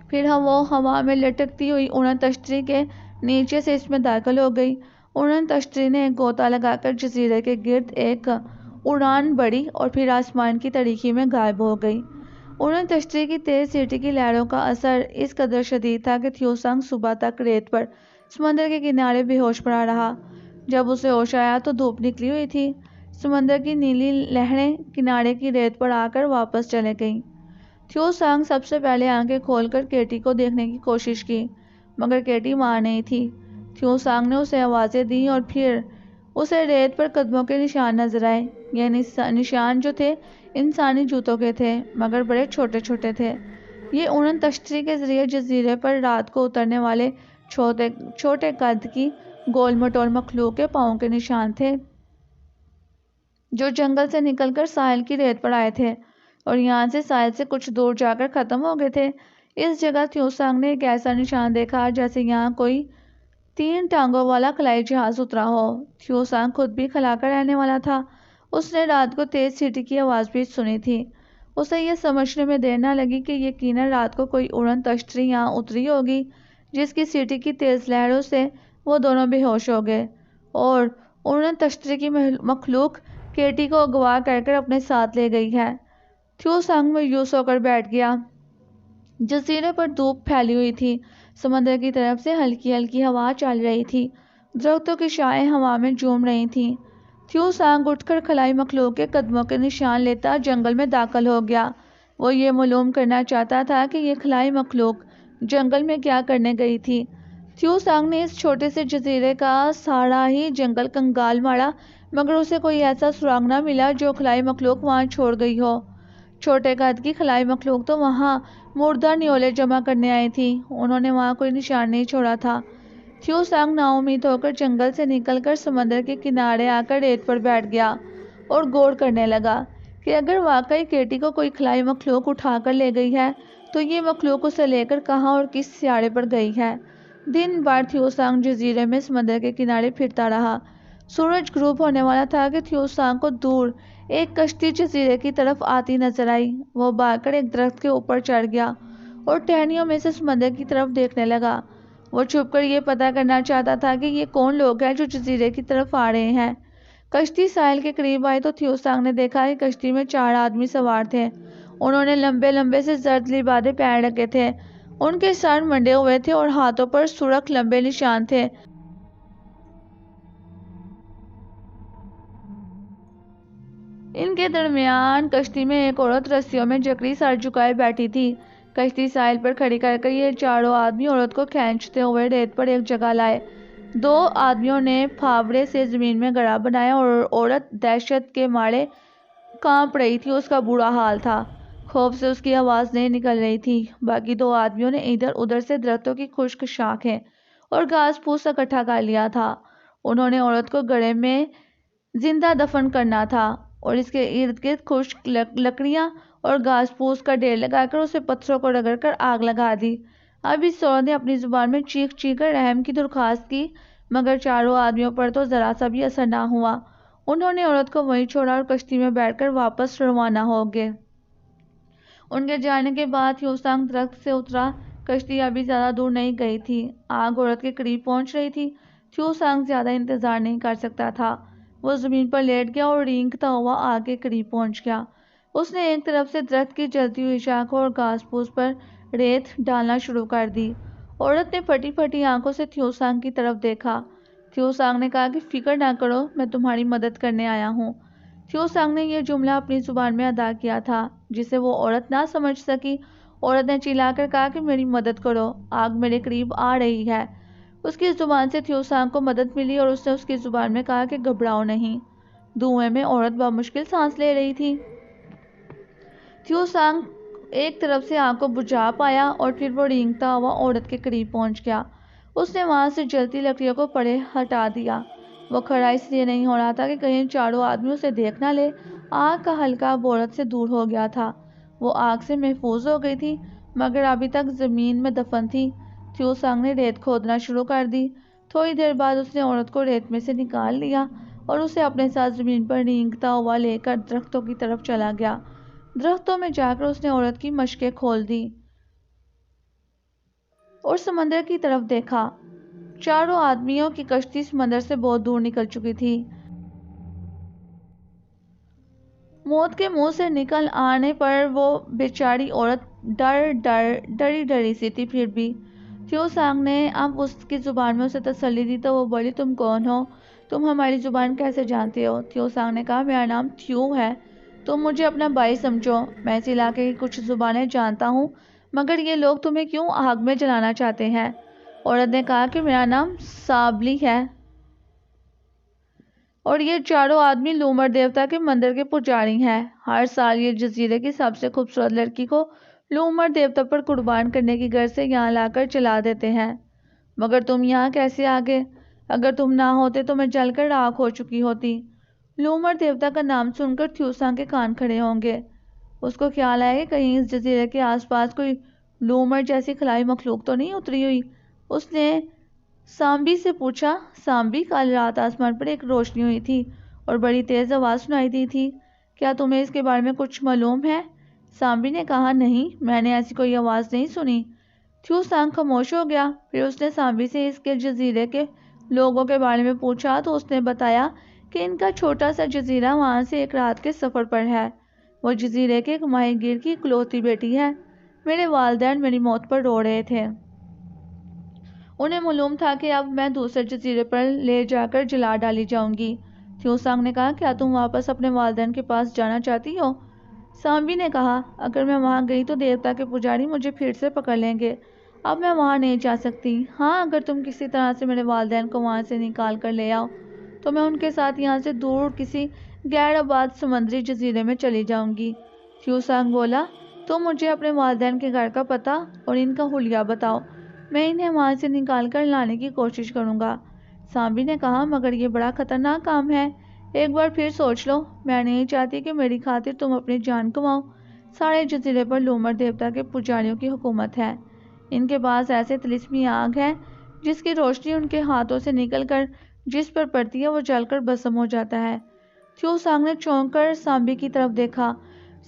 S1: پھر وہ ہوا میں لٹکتی ہوئی اڑن تشتری کے نیچے سے اس میں داخل ہو گئی۔ اڑن تشتری نے ایک غوطہ لگا کر جزیرے کے گرد ایک اڑان بڑھی اور پھر آسمان کی تاریکی میں غائب ہو گئی۔ اڑن تشتری کی تیز سیٹی کی لہروں کا اثر اس قدر شدید تھا کہ تھیو سانگ صبح تک ریت پر سمندر کے کنارے بے ہوش پڑا رہا۔ جب اسے ہوش آیا تو دھوپ نکلی ہوئی تھی۔ سمندر کی نیلی لہریں کنارے کی ریت پر آ کر واپس چلے گئیں۔ تھیو سانگ سب سے پہلے آنکھیں کھول کر کیٹی کو دیکھنے کی کوشش کی مگر کیٹی وہاں نہیں تھی۔ تھیو سانگ نے اسے آوازیں دیں اور پھر اسے ریت پر قدموں کے نشان نظر آئے۔ یہ نشان جو تھے انسانی جوتوں کے تھے مگر بڑے چھوٹے چھوٹے تھے۔ یہ اڑن تشتری کے ذریعے جزیرے پر رات کو اترنے والے چھوٹے قد کی گول مٹول مخلوق کے پاؤں کے نشان تھے جو جنگل سے نکل کر ساحل کی ریت پر آئے تھے اور یہاں سے ساحل سے کچھ دور جا کر ختم ہو گئے تھے۔ اس جگہ تھیو سانگ نے ایک ایسا نشان دیکھا جیسے یہاں کوئی 3 ٹانگوں والا خلائی جہاز اترا ہو۔ تھیو سانگ خود بھی خلا کا رہنے والا تھا۔ اس نے رات کو تیز سیٹی کی آواز بھی سنی تھی۔ اسے یہ سمجھنے میں دیر نہ لگی کہ یقیناً رات کو کوئی اڑن تشتری یہاں اتری ہوگی جس کی سیٹی کی تیز لہروں سے وہ دونوں بے ہوش ہو گئے اور اڑن تشتری کی مخلوق کیٹی کو اغوا کر کر اپنے ساتھ لے گئی ہے۔ تھیو سانگ مایوس ہو کر بیٹھ گیا۔ جزیرے پر دھوپ پھیلی ہوئی تھی۔ سمندر کی طرف سے ہلکی ہلکی ہوا چل رہی تھی۔ درختوں کی شاخیں ہوا میں جھوم رہی تھیں۔ تھیو سانگ اٹھ کر خلائی مخلوق کے قدموں کے نشان لیتا جنگل میں داخل ہو گیا۔ وہ یہ معلوم کرنا چاہتا تھا کہ یہ خلائی مخلوق جنگل میں کیا کرنے گئی تھی۔ تھیو سانگ نے اس چھوٹے سے جزیرے کا سارا ہی جنگل کنگال مارا مگر اسے کوئی ایسا سراغ نہ ملا جو خلائی مخلوق وہاں چھوڑ گئی ہو۔ چھوٹے قد کی خلائی مخلوق تو وہاں مردہ نیولے جمع کرنے آئی تھی، انہوں نے وہاں کوئی نشان نہیں چھوڑا تھا۔ تھیو سانگ نا امید ہو کر جنگل سے نکل کر سمندر کے کنارے آ کر ریت پر بیٹھ گیا اور غور کرنے لگا کہ اگر واقعی کیٹی کو کوئی خلائی مخلوق اٹھا کر لے گئی ہے تو یہ مخلوق اسے لے کر کہاں اور کس سیارے پر گئی ہے۔ دن بھر تھیو سانگ جزیرے میں سمندر کے کنارے پھرتا رہا۔ سورج غروب ہونے والا تھا کہ تھیو سانگ کو دور ایک کشتی جزیرے کی طرف آتی نظر آئی۔ وہ بھاگ کر ایک درخت کے اوپر چڑھ گیا اور ٹہنیوں میں سے سمندر کی طرف دیکھنے لگا۔ وہ چھپ کر یہ پتہ کرنا چاہتا تھا کہ یہ کون لوگ ہیں جو جزیرے کی طرف آ رہے ہیں۔ کشتی ساحل کے قریب آئی تو تھیو سانگ نے دیکھا کہ کشتی میں 4 آدمی سوار تھے۔ انہوں نے لمبے لمبے سے زرد لبادے پہن رکھے تھے، ان کے سر منڈے ہوئے تھے اور ہاتھوں پر سرخ لمبے نشان تھے۔ ان کے درمیان کشتی میں ایک عورت رسیوں میں جکڑی سر جھکائے بیٹھی تھی۔ کشتی ساحل پر کھڑی کر کے یہ 4 آدمی عورت کو کھینچتے ہوئے ریت پر ایک جگہ لائے۔ 2 آدمیوں نے پھاوڑے سے زمین میں گڑھا بنایا اور عورت دہشت کے مارے کانپ رہی تھی، اس کا برا حال تھا، خوف سے اس کی آواز نہیں نکل رہی تھی۔ باقی 2 آدمیوں نے ادھر ادھر سے درختوں کی خشک شاخیں اور گھاس پھوس اکٹھا کر لیا تھا۔ انہوں نے عورت کو گڑھے میں زندہ دفن کرنا تھا اور اس کے ارد گرد خشک لکڑیاں اور گھاس پھوس کا ڈھیر لگا کر اسے پتھروں کو رگڑ کر آگ لگا دی۔ اب اس عورت نے اپنی زبان میں چیخ چیخ کر رحم کی درخواست کی مگر 4 آدمیوں پر تو ذرا سا بھی اثر نہ ہوا۔ انہوں نے عورت کو وہیں چھوڑا اور کشتی میں بیٹھ کر واپس روانہ ہو گئے۔ ان کے جانے کے بعد تھیو سانگ درخت سے اترا، کشتی ابھی زیادہ دور نہیں گئی تھی، آگ عورت کے قریب پہنچ رہی تھی۔ تھیو سانگ زیادہ انتظار نہیں کر سکتا تھا، وہ زمین پر لیٹ گیا اور رینگتا ہوا آگ کے قریب پہنچ گیا۔ اس نے ایک طرف سے درخت کی جلتی ہوئی شاخوں اور گھاس پھوس پر ریت ڈالنا شروع کر دی۔ عورت نے پھٹی پھٹی آنکھوں سے تھیو سانگ کی طرف دیکھا۔ تھیو سانگ نے کہا کہ فکر نہ کرو، میں تمہاری مدد کرنے آیا ہوں۔ تھیو سانگ نے یہ جملہ اپنی زبان میں ادا کیا تھا جسے وہ عورت نہ سمجھ سکی۔ عورت نے چلا کر کہا کہ میری مدد کرو، آگ میرے قریب آ رہی ہے۔ اس کی زبان سے تھیو سانگ کو مدد ملی اور اس نے اس کی زبان میں کہا کہ گھبراؤ نہیں۔ دھوئیں میں عورت بمشکل سانس لے رہی تھی۔ تھیو سانگ ایک طرف سے آگ کو بجھا پایا اور پھر وہ رینگتا ہوا عورت کے قریب پہنچ گیا۔ اس نے وہاں سے جلتی لکڑیوں کو پرے ہٹا دیا۔ وہ کھڑا اس لیے نہیں ہو رہا تھا کہ کہیں چاروں آدمی اسے دیکھ نہ لے۔ آگ کا حلقہ اب عورت سے دور ہو گیا تھا، وہ آگ سے محفوظ ہو گئی تھی مگر ابھی تک زمین میں دفن تھی۔ تھیو سانگ نے ریت کھودنا شروع کر دی۔ تھوڑی دیر بعد اس نے عورت کو ریت میں سے نکال لیا اور اسے اپنے ساتھ زمین پر رینگتا ہوا لے کر درختوں کی طرف چلا گیا۔ درختوں میں جا کر اس نے عورت کی مشقیں کھول دی اور سمندر کی طرف دیکھا۔ چاروں آدمیوں کی کشتی سمندر سے بہت دور نکل چکی تھی۔ موت کے منہ سے نکل آنے پر وہ بیچاری عورت ڈری ڈری سی تھی۔ پھر بھی تھیو سانگ نے اب اس کی زبان میں اسے تسلی دی تو وہ بولی، تم کون ہو؟ تم ہماری زبان کیسے جانتے ہو؟ تھیو سانگ نے کہا، میرا نام تھیو ہے، تم مجھے اپنا بھائی سمجھو، میں اس علاقے کی کچھ زبانیں جانتا ہوں، مگر یہ لوگ تمہیں کیوں آگ میں جلانا چاہتے ہیں؟ عورت نے کہا کہ میرا نام سابلی ہے اور یہ چاروں آدمی لومڑ دیوتا کے مندر کے پجاری ہیں۔ ہر سال یہ جزیرے کی سب سے خوبصورت لڑکی کو لومڑ دیوتا پر قربان کرنے کی غرض سے یہاں لا کر جلا دیتے ہیں۔ مگر تم یہاں کیسے آ گئے؟ اگر تم نہ ہوتے تو میں جل کر راکھ ہو چکی ہوتی۔ لومڑ دیوتا کا نام سن کر تھیو سانگ کے کان کھڑے ہوں گے۔ اس کو خیال آیا کہ کہیں اس جزیرے کے آس پاس کوئی لومڑ جیسی خلائی مخلوق تو نہیں اتری ہوئی۔ اس نے سامبی سے پوچھا، سامبی، کل رات آسمان پر ایک روشنی ہوئی تھی اور بڑی تیز آواز سنائی دی تھی، کیا تمہیں اس کے بارے میں کچھ معلوم ہے؟ سامبی نے کہا، نہیں، میں نے ایسی کوئی آواز نہیں سنی۔ تھیو سانگ خاموش ہو گیا۔ پھر اس نے سامبی سے اس کے جزیرے کے لوگوں کے بارے میں پوچھا تو اس نے بتایا کہ ان کا چھوٹا سا جزیرہ وہاں سے ایک رات کے سفر پر ہے۔ وہ جزیرے کے ایک ماہی گیر کی اکلوتی بیٹی ہے۔ میرے والدین میری موت پر رو رہے تھے۔ انہیں معلوم تھا کہ اب میں دوسرے جزیرے پر لے جا کر جلا ڈالی جاؤں گی۔ تھیو سانگ نے کہا، کیا تم واپس اپنے والدین کے پاس جانا چاہتی ہو؟ سامبی نے کہا، اگر میں وہاں گئی تو دیوتا کے پجاری مجھے پھر سے پکڑ لیں گے، اب میں وہاں نہیں جا سکتی۔ ہاں، اگر تم کسی طرح سے میرے والدین کو وہاں سے نکال کر لے آؤ تو میں ان کے ساتھ یہاں سے دور کسی غیر آباد سمندری جزیرے میں چلی جاؤں گی۔ تھیو سانگ بولا، تم مجھے اپنے والدین کے گھر کا پتہ اور ان کا حلیہ بتاؤ، میں انہیں وہاں سے نکال کر لانے کی کوشش کروں گا۔ سامبی نے کہا، مگر یہ بڑا خطرناک کام ہے، ایک بار پھر سوچ لو، میں نہیں چاہتی کہ میری خاطر تم اپنی جان گنواؤ۔ سارے جزیرے پر لومڑ دیوتا کے پجاریوں کی حکومت ہے، ان کے پاس ایسے طلسمی آگ ہے جس کی روشنی ان کے ہاتھوں سے نکل کر جس پر پڑتی ہے وہ جل کر بھسم ہو جاتا ہے۔ تھیو سانگ نے چونک کر سامبی کی طرف دیکھا۔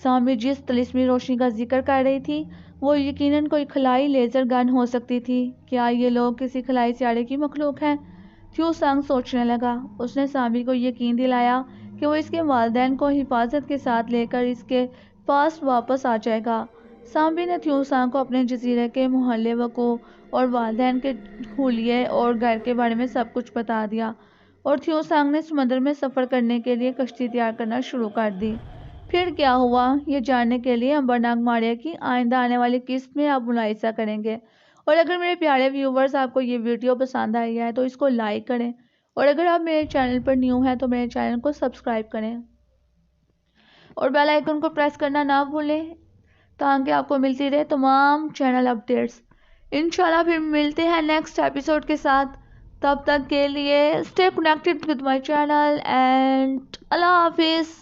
S1: سامبی جس طلسمی روشنی کا ذکر کر رہی تھی وہ یقیناً کوئی خلائی لیزر گن ہو سکتی تھی۔ کیا یہ لوگ کسی خلائی سیارے کی مخلوق ہیں؟ تھیو سانگ سوچنے لگا۔ اس نے سامبی کو یقین دلایا کہ وہ اس کے والدین کو حفاظت کے ساتھ لے کر اس کے پاس واپس آ جائے گا۔ سامبی نے تھیو سانگ کو اپنے جزیرے کے محل وقوع اور والدین کے حلیے اور گھر کے بارے میں سب کچھ بتا دیا اور تھیو سانگ نے سمندر میں سفر کرنے کے لیے کشتی تیار کرنا شروع کر دی۔ پھر کیا ہوا، یہ جاننے کے لیے امبرناگ ماریا کی آئندہ آنے والی قسط میں آپ ملاحظہ کریں گے۔ اور اگر میرے پیارے ویورز آپ کو یہ ویڈیو پسند آئی ہے تو اس کو لائک کریں، اور اگر آپ میرے چینل پر نیو ہیں تو میرے چینل کو سبسکرائب کریں اور بیل آئیکن کو پریس کرنا نہ بھولیں تاکہ آپ کو ملتی رہے تمام چینل اپڈیٹس۔ انشاءاللہ پھر ملتے ہیں نیکسٹ ایپیسوڈ کے ساتھ، تب تک کے لیے stay connected with my channel and اللہ حافظ۔